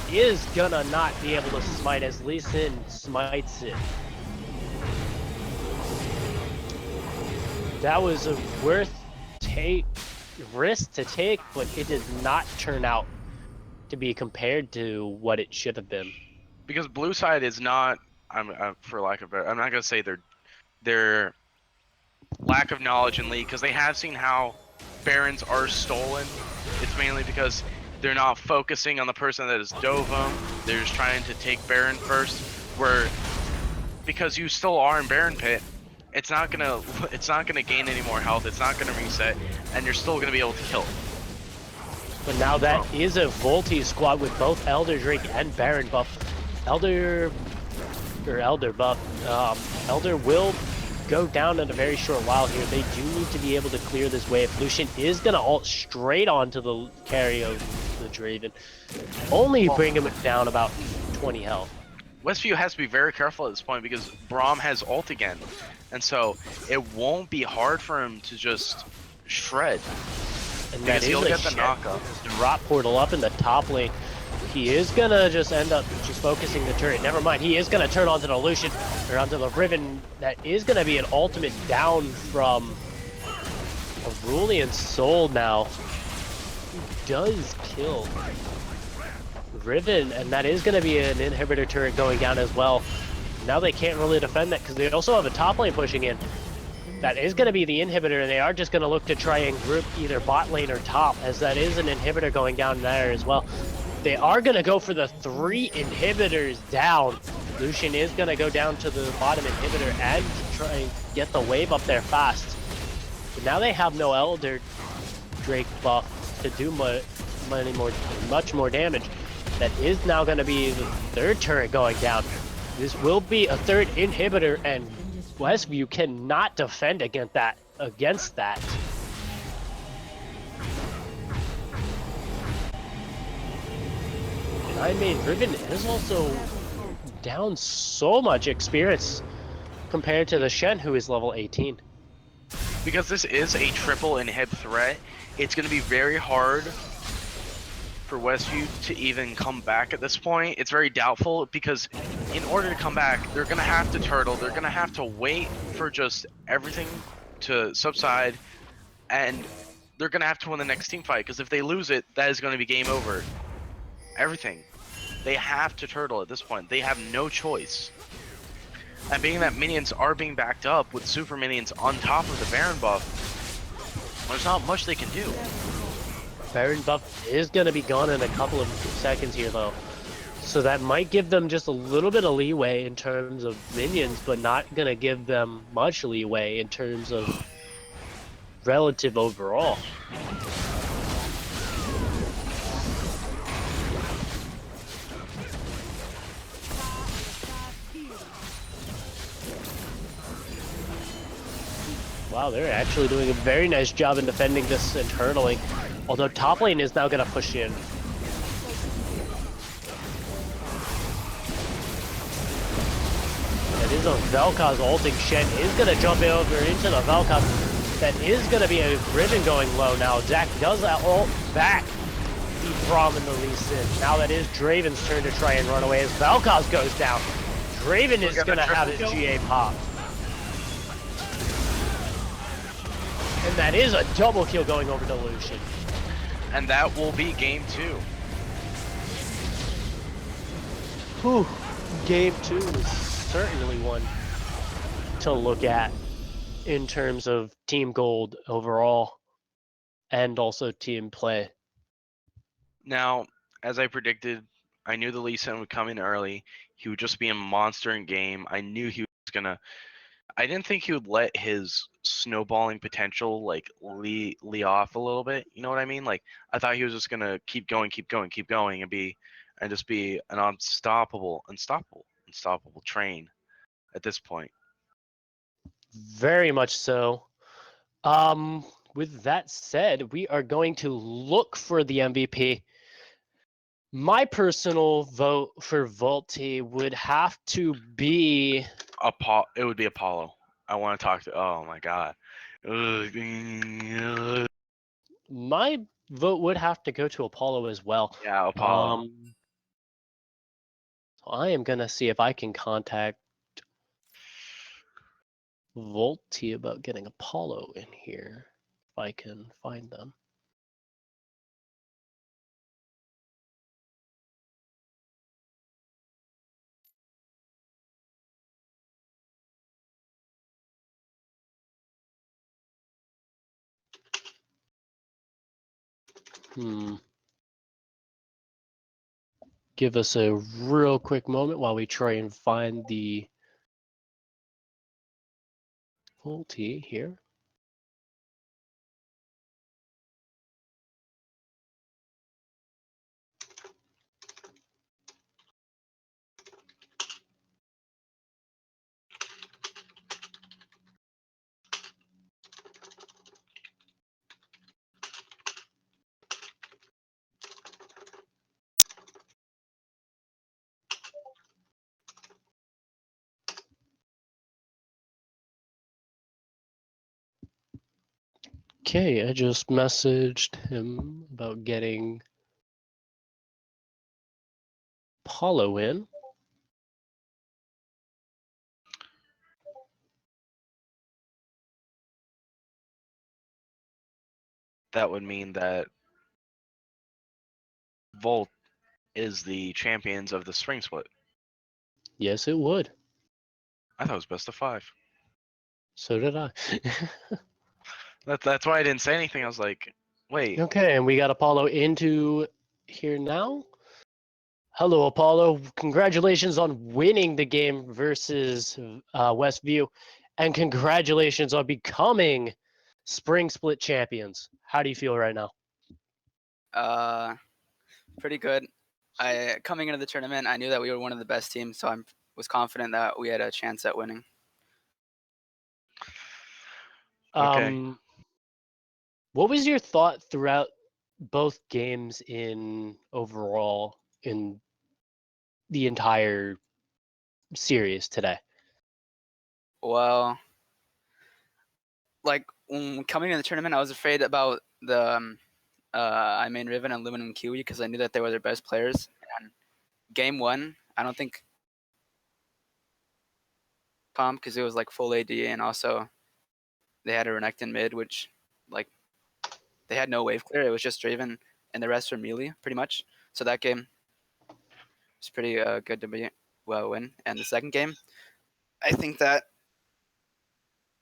is going to not be able to smite as Lee Sin smites it. That was a risk to take, but it did not turn out to be compared to what it should have been. because blue side is not. For lack of better, I'm not gonna say their lack of knowledge in League, because they have seen how Barons are stolen. It's mainly because they're not focusing on the person that has dove them. They're just trying to take Baron first. Where because you still are in Baron Pit, it's not gonna gain any more health. It's not gonna reset, and you're still gonna be able to kill it. But now that is a Volti squad with both Elder Drake and Baron buff. Elder buff. Elder will go down in a very short while here. They do need to be able to clear this wave. Lucian is gonna ult straight onto the carry of the Draven. Only bring him down about 20 health. Westview has to be very careful at this point because Braum has ult again, and so it won't be hard for him to just shred. And Because that is he'll a get the shed. knockup. Drop portal up in the top lane. He is gonna just end up just focusing the turret. Never mind, he is gonna turn onto the Lucian, or onto the Riven. That is gonna be an ultimate down from Aurelian Soul now. Who does kill Riven, and that is gonna be an inhibitor turret going down as well. Now they can't really defend that because they also have a top lane pushing in. That is going to be the inhibitor, and they are just going to look to try and group either bot lane or top, as that is an inhibitor going down there as well. They are going to go for the 3 inhibitors down. Lucian is going to go down to the bottom inhibitor and try and get the wave up there fast. But now they have no Elder Drake buff to do much more damage. That is now going to be the 3rd turret going down. This will be a 3rd inhibitor, and Westview cannot defend against that. And I mean, Riven is also down so much experience compared to the Shen, who is level 18. Because this is a triple inhib threat, it's going to be very hard for Westview to even come back at this point. It's very doubtful because in order to come back, they're going to have to turtle. They're going to have to wait for just everything to subside, and they're going to have to win the next team fight, because if they lose it, that is going to be game over. Everything. They have to turtle at this point. They have no choice. And being that minions are being backed up with super minions on top of the Baron buff, there's not much they can do. Baron buff is going to be gone in a couple of seconds here, though. So that might give them just a little bit of leeway in terms of minions, but not going to give them much leeway in terms of relative overall. Wow, they're actually doing a very nice job in defending this internally. Although top lane is now going to push in. That is a Vel'Koz ulting. Shen is going to jump over into the Vel'Koz. That is going to be a Riven going low now. Zac does that ult back. The Braum and the Lee Sin. Now that is Draven's turn to try and run away as Vel'Koz goes down. Draven is going to have his GA pop. And that is a double kill going over to Lucian. And that will be game 2. Whew. Game 2 is certainly one to look at in terms of team gold overall and also team play. Now, as I predicted, I knew the Lee Sin would come in early. He would just be a monster in game. I knew he was gonna. I didn't think he would let his snowballing potential like lee off a little bit. You know what I mean? Like I thought he was just gonna keep going, and just be an unstoppable train at this point. Very much so. With that said, we are going to look for the MVP. My personal vote for Volti would have to be It would be Apollo. I want to talk to. Oh my god. my vote would have to go to Apollo as well. Yeah, Apollo. So I am gonna see if I can contact Volti about getting Apollo in here, if I can find them. Give us a real quick moment while we try and find the multi here. Okay, I just messaged him about getting Paulo in. That would mean that Volt is the champions of the spring split. Yes, it would. I thought it was best of 5. So did I. That's why I didn't say anything. I was like, wait. Okay, and we got Apollo into here now. Hello, Apollo. Congratulations on winning the game versus Westview, and congratulations on becoming Spring Split champions. How do you feel right now? Pretty good. I coming into the tournament, I knew that we were one of the best teams, so I was confident that we had a chance at winning. Okay. What was your thought throughout both games in overall in the entire series today? Well, like coming into the tournament, I was afraid about the I main Riven and Lumen and Kiwi because I knew that they were their best players. And game 1, I don't think pump because it was like full AD, and also they had a Renekton mid, which like they had no wave clear. It was just Draven, and the rest were melee pretty much. So that game was pretty good to win. And the second game, I think that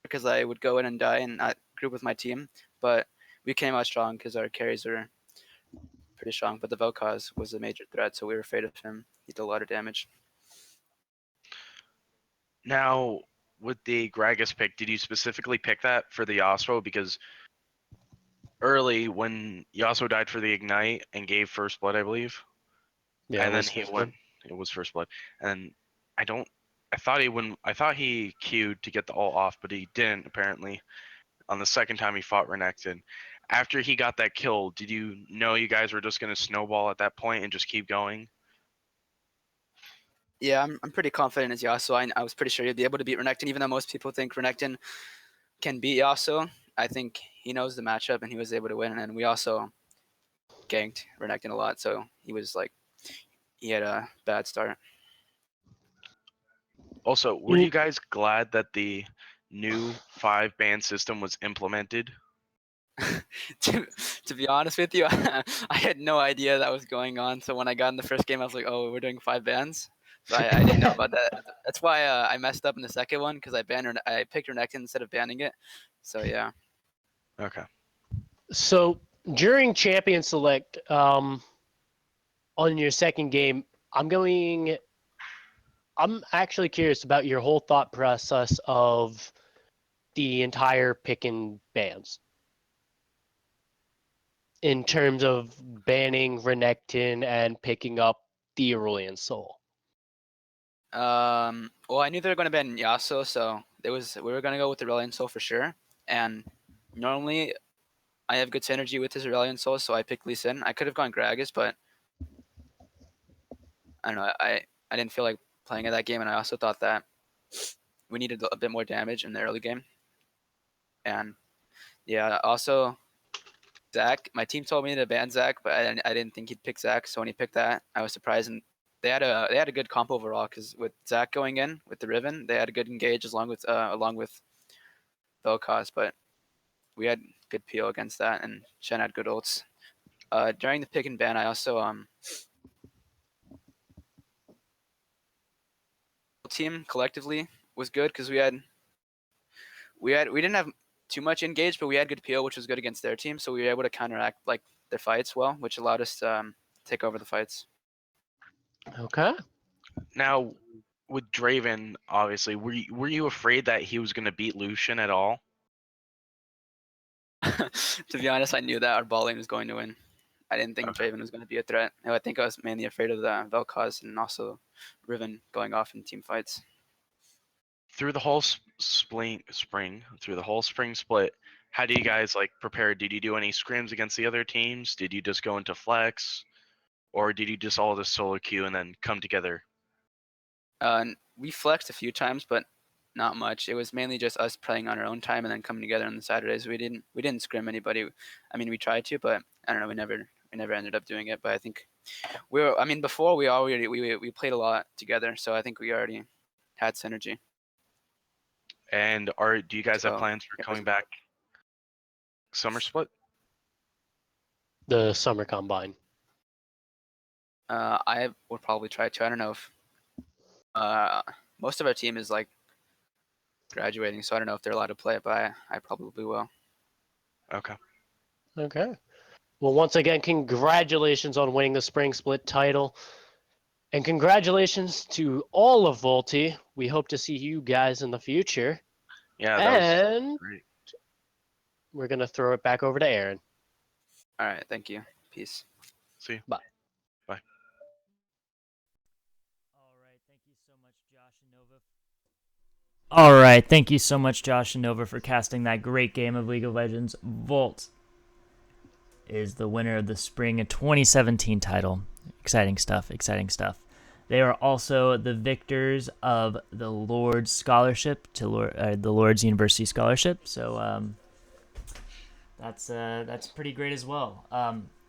because I would go in and die and not group with my team, but we came out strong because our carries are pretty strong. But the Vel'Koz was a major threat, so we were afraid of him. He did a lot of damage. Now, with the Gragas pick, did you specifically pick that for the Yasuo? Because early, when Yasuo died for the Ignite and gave First Blood, I believe, Yeah, and it then was he first went. one. It was First Blood, and I thought he queued to get the ult off, but he didn't apparently. On the second time he fought Renekton, after he got that kill, did you know you guys were just gonna snowball at that point and just keep going? Yeah, I'm pretty confident as Yasuo. I was pretty sure he'd be able to beat Renekton, even though most people think Renekton can beat Yasuo. I think he knows the matchup and he was able to win. And we also ganked Renekton a lot, so he had a bad start. Also, were you guys glad that the new 5-ban system was implemented? to be honest with you, I had no idea that was going on. So when I got in the first game, I was like, "Oh, we're doing 5 bans." So I didn't know about that. That's why I messed up in the second one because I picked Renekton instead of banning it. So yeah. Okay. So during Champion Select, on your second game, I'm actually curious about your whole thought process of the entire pick and bans. In terms of banning Renekton and picking up the Aurelian Soul. Well, I knew they were going to ban Yasuo, so we were going to go with the Aurelion Soul for sure. And normally, I have good synergy with his Aurelion Soul, so I picked Lee Sin. I could have gone Gragas, but I don't know. I didn't feel like playing at that game, and I also thought that we needed a bit more damage in the early game. And yeah, also Zach, my team told me to ban Zach, but I didn't think he'd pick Zach. So when he picked that, I was surprised. And they had a good comp overall because with Zach going in with the Riven, they had a good engage along with Vel'Koz, but we had good peel against that, and Shen had good ults. During the pick and ban, I also team collectively was good because we didn't have too much engage, but we had good peel, which was good against their team, so we were able to counteract like their fights well, which allowed us to take over the fights. Okay. Now, with Draven, obviously, were you afraid that he was going to beat Lucian at all? To be honest, I knew that our bot lane was going to win. I didn't think Okay. Draven was going to be a threat. I think I was mainly afraid of the Vel'Koz and also Riven going off in team fights. Through the whole spring, through the whole spring split, how do you guys like prepare? Did you do any scrims against the other teams? Did you just go into flex, or did you just all just solo queue and then come together? We flexed a few times, but not much. It was mainly just us playing on our own time and then coming together on the Saturdays. We didn't scrim anybody. I mean, we tried to, but I don't know. We never ended up doing it. But I think before we played a lot together, so I think we already had synergy. And do you guys have So plans for it coming wasn't- back summer split? The summer combine. I would probably try to. I don't know if most of our team is like graduating, so I don't know if they're allowed to play it, but I probably will. Okay. Okay. Well, once again, congratulations on winning the Spring Split title. And congratulations to all of Volti. We hope to see you guys in the future. Yeah, that was And great. we're going to throw it back over to Aaron. All right, thank you. Peace. See you. Bye. Bye. All right, thank you so much, Josh and Nova. All right, thank you so much, Josh and Nova, for casting that great game of League of Legends. Volt is the winner of the Spring 2017 title. Exciting stuff, exciting stuff. They are also the victors of the Lord's Scholarship to the Lord's University Scholarship. So that's pretty great as well.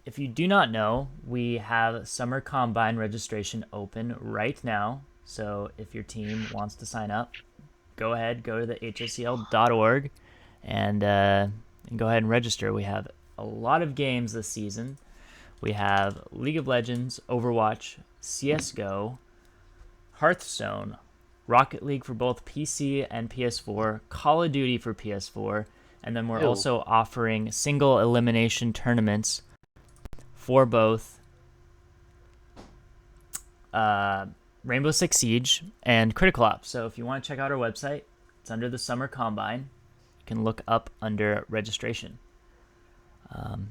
If you do not know, we have Summer Combine registration open right now. So if your team wants to sign up, go ahead, go to the hsel.org and go ahead and register. We have a lot of games this season. We have League of Legends, Overwatch, CSGO, Hearthstone, Rocket League for both PC and PS4, Call of Duty for PS4, and then we're Ew. also offering single elimination tournaments for both Rainbow Six Siege and Critical Ops. So if you want to check out our website, it's under the Summer Combine. You can look up under registration.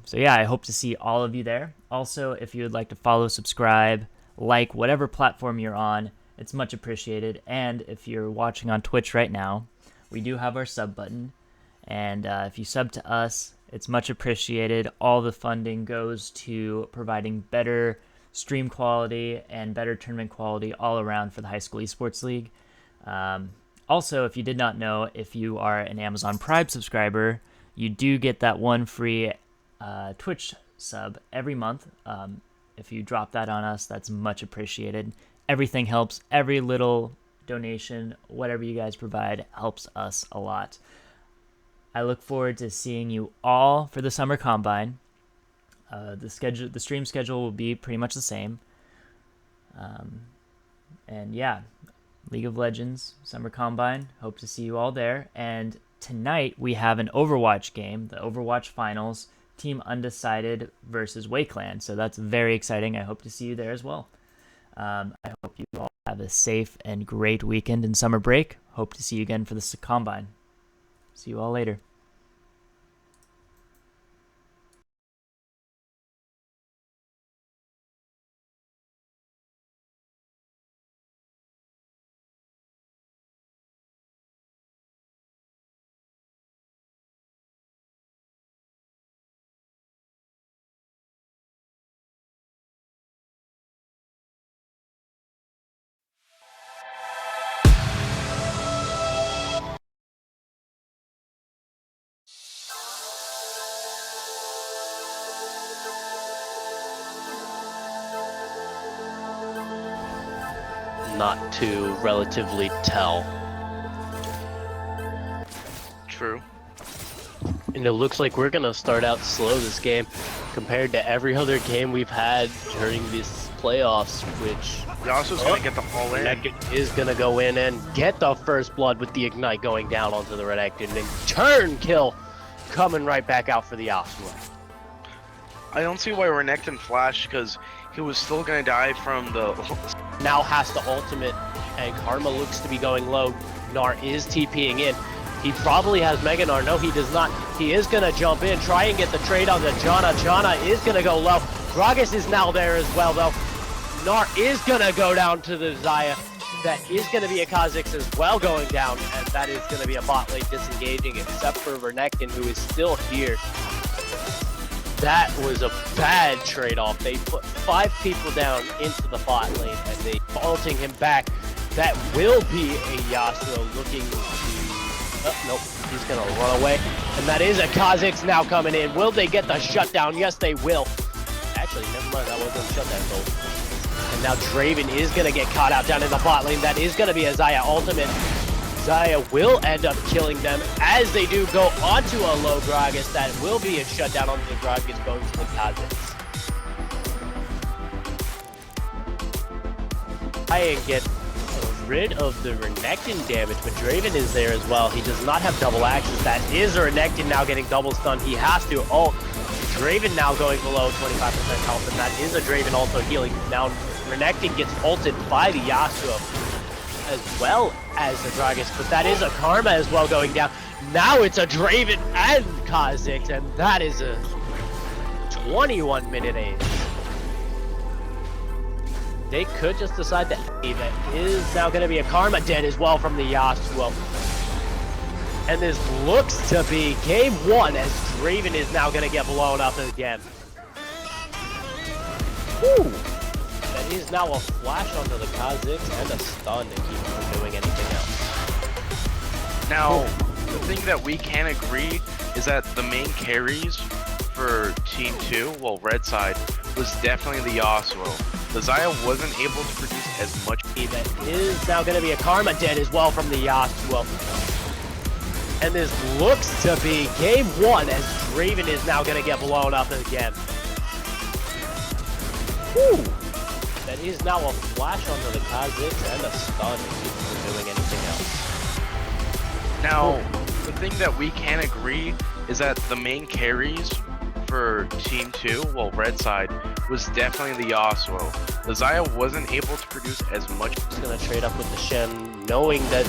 So yeah, I hope to see all of you there. Also, if you would like to follow, subscribe, like whatever platform you're on, it's much appreciated. And if you're watching on Twitch right now, we do have our sub button. And if you sub to us, it's much appreciated. All the funding goes to providing better stream quality and better tournament quality all around for the High School Esports League. Also, if you did not know, if you are an Amazon Prime subscriber, you do get that one free Twitch sub every month. If you drop that on us, that's much appreciated. Everything helps. Every little donation, whatever you guys provide, helps us a lot. I look forward to seeing you all for the Summer Combine. The stream schedule will be pretty much the same. And yeah, League of Legends, Summer Combine. Hope to see you all there. And tonight we have an Overwatch game, the Overwatch Finals, Team Undecided versus Wakeland. So that's very exciting. I hope to see you there as well. I hope you all have a safe and great weekend and summer break. Hope to see you again for the Combine. See you all later. Not to relatively tell. True. And it looks like we're going to start out slow this game compared to every other game we've had during this playoffs, which Yasuo's gonna get the all in. Renekton is going to go in and get the first blood with the Ignite going down onto the Renekton and turn kill coming right back out for the Yasuo. I don't see why Renekton flashed because he was still gonna die from the. Now has the ultimate, and Karma looks to be going low. Gnar is TPing in. He probably has Mega Gnar. No, he does not. He is gonna jump in, try and get the trade on the Janna. Janna is gonna go low. Gragas is now there as well, though. Gnar is gonna go down to the Xayah. That is gonna be a Kha'Zix as well going down, and that is gonna be a bot lane disengaging, except for Renekton, who is still here. That was a bad trade-off. They put 5 people down into the bot lane, and they ulting him back. That will be a Yasuo looking to... Oh, nope, he's gonna run away. And that is a Kha'Zix now coming in. Will they get the shutdown? Yes, they will. Actually, never mind, that wasn't a shutdown goal. And now Draven is gonna get caught out down in the bot lane. That is gonna be a Xayah ultimate. Xayah will end up killing them as they do go onto a low Gragas. That will be a shutdown onto the Gragas going to the Kha'Zix. Try and get rid of the Renekton damage, but Draven is there as well. He does not have double axes. That is Renekton now getting double stunned. He has to ult. Draven now going below 25% health, and that is a Draven also healing. Now Renekton gets ulted by the Yasuo as well as the Gragas, but that is a Karma as well going down. Now it's a Draven and Kha'Zix, and that is a 21-minute ace. They could just decide that that is now going to be a Karma dead as well from the Yasuo. And this looks to be game 1 as Draven is now going to get blown up again. Woo! That is now a flash onto the Kha'Zix and a stun to keep him from doing anything else. Now, the thing that we can agree is that the main carries for Team 2, well, red side, was definitely the Yasuo. The Xayah wasn't able to produce as much. That is now going to be a Karma dead as well from the Yasuo. And this looks to be game 1 as Draven is now going to get blown up again. Woo! That is now a flash onto the Kha'Zix and a stun to keep him from doing anything else. Now, the thing that we can agree is that the main carries for Team 2, well, red side, was definitely the Yasuo. The Xayah wasn't able to produce as much. He's going to trade up with the Shen, knowing that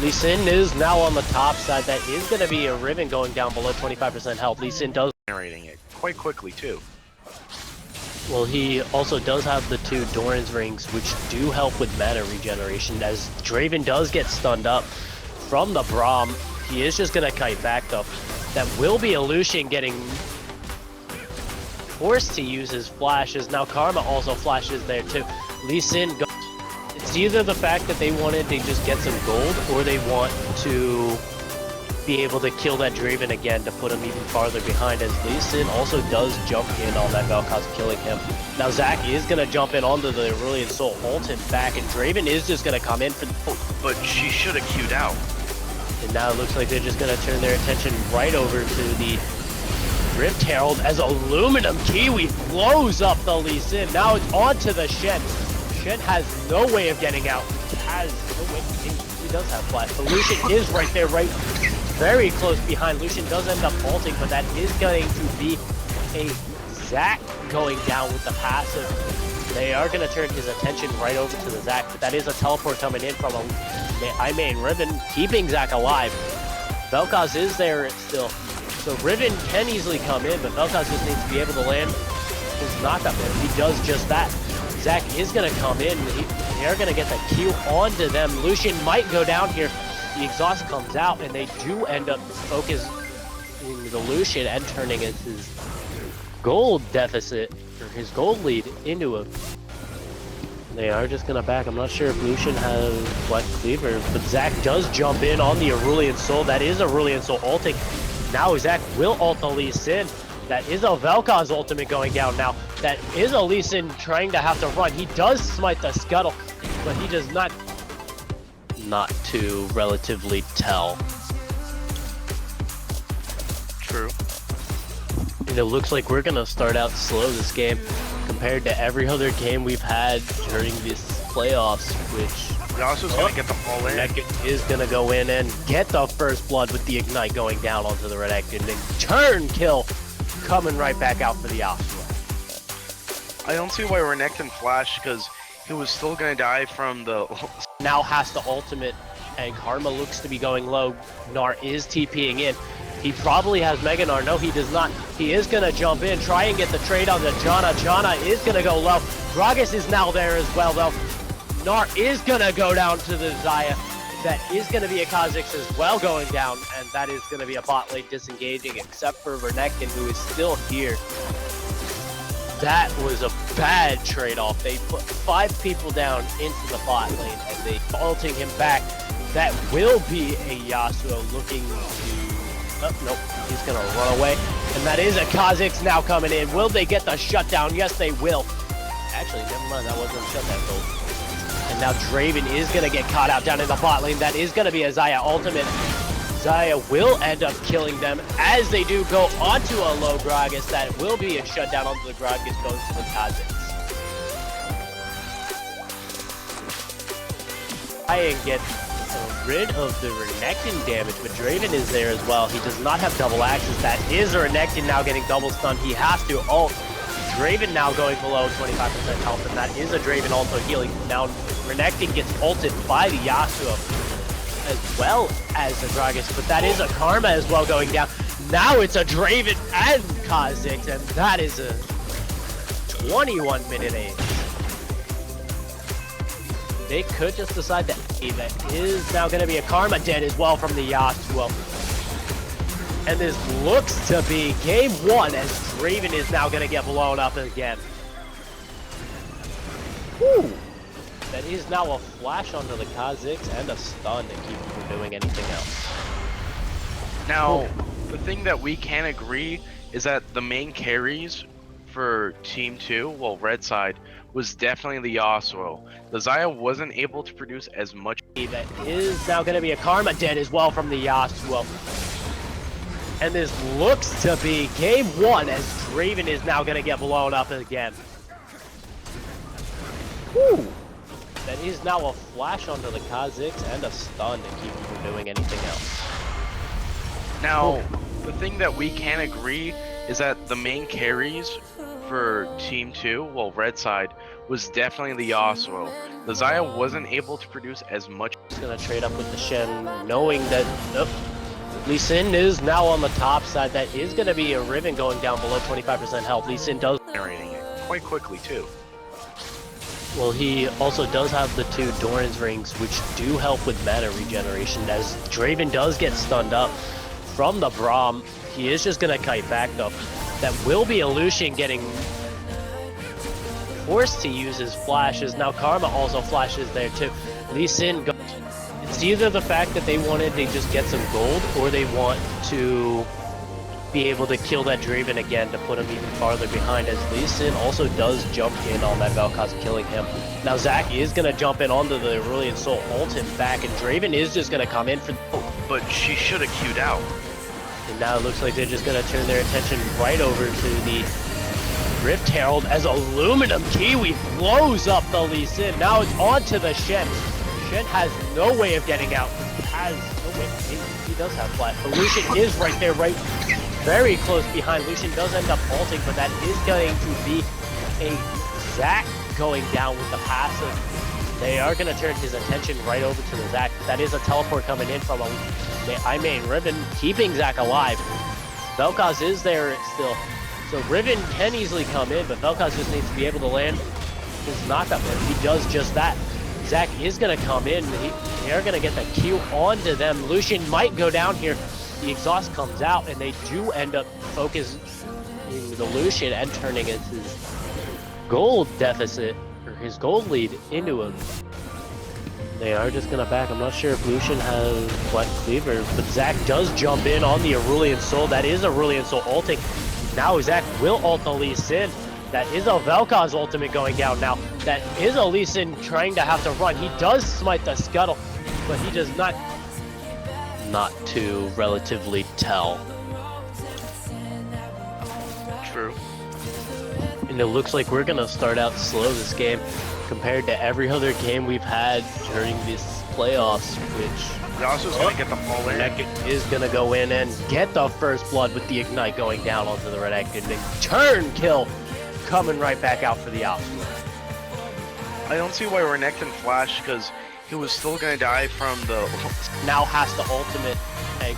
Lee Sin is now on the top side. That is going to be a Riven going down below 25% health. Lee Sin does... generating it quite quickly, too. Well, he also does have the 2 Doran's rings, which do help with mana regeneration, as Draven does get stunned up from the Braum. He is just going to kite back, though. That will be a Lucian getting forced to use his flashes. Now Karma also flashes there, too. Lee Sin goes... It's either the fact that they wanted to just get some gold, or they want to be able to kill that Draven again to put him even farther behind, as Lee Sin also does jump in on that Vel'Koz, killing him. Now Zac is going to jump in onto the Aurelion Soul, ult him back, and Draven is just going to come in for the... But she should have queued out. And now it looks like they're just going to turn their attention right over to the Rift Herald as Aluminum Kiwi blows up the Lee Sin. Now it's on to the Shen. Shen has no way of getting out. He does have flash, but Lucian is right there, very close behind. Lucian does end up ulting, but that is going to be a Zac going down with the passive. They are going to turn his attention right over to the Zac, but that is a teleport coming in from a I-main Riven, keeping Zac alive. Vel'Koz is there still, so Riven can easily come in, but Vel'Koz just needs to be able to land his knockup, and he does just that. Zac is going to come in. They are going to get the Q onto them. Lucian might go down here. The exhaust comes out, and they do end up focusing the Lucian and turning his gold deficit, or his gold lead, into a... They are just going to back. I'm not sure if Lucian has Black Cleaver, but Zac does jump in on the Aurelion Soul. That is Aurelion Soul ulting. Now Zac will ult the Lee Sin. That is a Vel'Koz ultimate going down now. That is a Lee Sin trying to have to run. He does smite the Scuttle, but he does not to relatively tell. True. And it looks like we're gonna start out slow this game compared to every other game we've had during this playoffs, which Yasuo's gonna get the ball in. Renekton is gonna go in and get the first blood with the Ignite going down onto the Renekton and turn kill coming right back out for the Yasuo. I don't see why Renekton flashed because he was still gonna die from the. Now has the ultimate, and Karma looks to be going low. Gnar is TPing in. He probably has Mega Gnar. No, he does not. He is gonna jump in, try and get the trade on the Janna. Janna is gonna go low. Gragas is now there as well, though. Gnar is gonna go down to the Xayah. That is gonna be a Kha'Zix as well going down, and that is gonna be a bot lane disengaging, except for Renekton, who is still here. That was a bad trade-off. They put 5 people down into the bot lane, and they ulting him back. That will be a Yasuo looking to... Oh, nope, he's gonna run away. And that is a Kha'Zix now coming in. Will they get the shutdown? Yes, they will. Actually, never mind, that wasn't a shutdown goal. And now Draven is gonna get caught out down in the bot lane. That is gonna be a Xayah ultimate. Xayah will end up killing them as they do go onto a low Gragas. That will be a shutdown onto the Gragas going to the Kha'Zix. Try and get rid of the Renekton damage, but Draven is there as well. He does not have double axes. That is a Renekton now getting double stunned. He has to ult. Draven now going below 25% health, and that is a Draven also healing. Now Renekton gets ulted by the Yasuo as well as the Gragas, but that is a Karma as well going down. Now it's a Draven and Kha'Zix, and that is a 21-minute ace. They could just decide that that is now going to be a Karma dead as well from the Yasuo. And this looks to be game 1 as Draven is now going to get blown up again. Woo! That is now a flash onto the Kha'Zix and a stun to keep him from doing anything else. Now, the thing that we can agree is that the main carries for Team 2, well, red side, was definitely the Yasuo. The Xayah wasn't able to produce as much. That is now going to be a Karma dead as well from the Yasuo. And this looks to be game 1 as Draven is now going to get blown up again. Woo! That is now a flash onto the Kha'Zix and a stun to keep him from doing anything else. Now, the thing that we can agree is that the main carries for Team 2, well, red side, was definitely the Yasuo. The Xayah wasn't able to produce as much. He's going to trade up with the Shen, knowing that Lee Sin is now on the top side. That is going to be a Riven going down below 25% health. Lee Sin does Generating it quite quickly, too. Well, he also does have the 2 Doran's rings, which do help with mana regeneration, as Draven does get stunned up from the Braum. He is just going to kite back, though. That will be a Lucian getting forced to use his flashes. Now Karma also flashes there, too. Lee Sin goes. It's either the fact that they wanted to just get some gold, or they want to be able to kill that Draven again to put him even farther behind, as Lee Sin also does jump in on that Vel'Koz, killing him. Now Zac is going to jump in onto the Aurelion Soul, ult him back, and Draven is just going to come in for... But she should have queued out. And now it looks like they're just going to turn their attention right over to the Rift Herald as Aluminum Kiwi blows up the Lee Sin. Now it's on to the Shen. Shen has no way of getting out. He does have flat. But Lucian is right there, very close behind. Lucian does end up ulting, but that is going to be a Zac going down with the passive. They are going to turn his attention right over to the Zac. That is a teleport coming in from I main Riven, keeping Zac alive. Vel'Koz is there still. So Riven can easily come in, but Vel'Koz just needs to be able to land his knockup, and he does just that. Zac is going to come in. They are going to get the Q onto them. Lucian might go down here. The exhaust comes out, and they do end up focusing the Lucian and turning his gold deficit, or his gold lead, into a... They are just going to back. I'm not sure if Lucian has Black Cleaver, but Zac does jump in on the Aurelion Soul. That is Aurelion Soul ulting. Now Zac will ult the Lee Sin. That is a Vel'Koz ultimate going down now. That is a Lee Sin trying to have to run. He does smite the Scuttle, but he does not to relatively tell. True. And it looks like we're going to start out slow this game. compared to every other game we've had during this playoffs, which Yasuo's gonna get the fall in. Renekton is gonna go in and get the first blood with the ignite going down onto the Renekton. And turn kill coming right back out for the Yasuo. I don't see why Renekton flashed because he was still gonna die from the. Now has the ultimate egg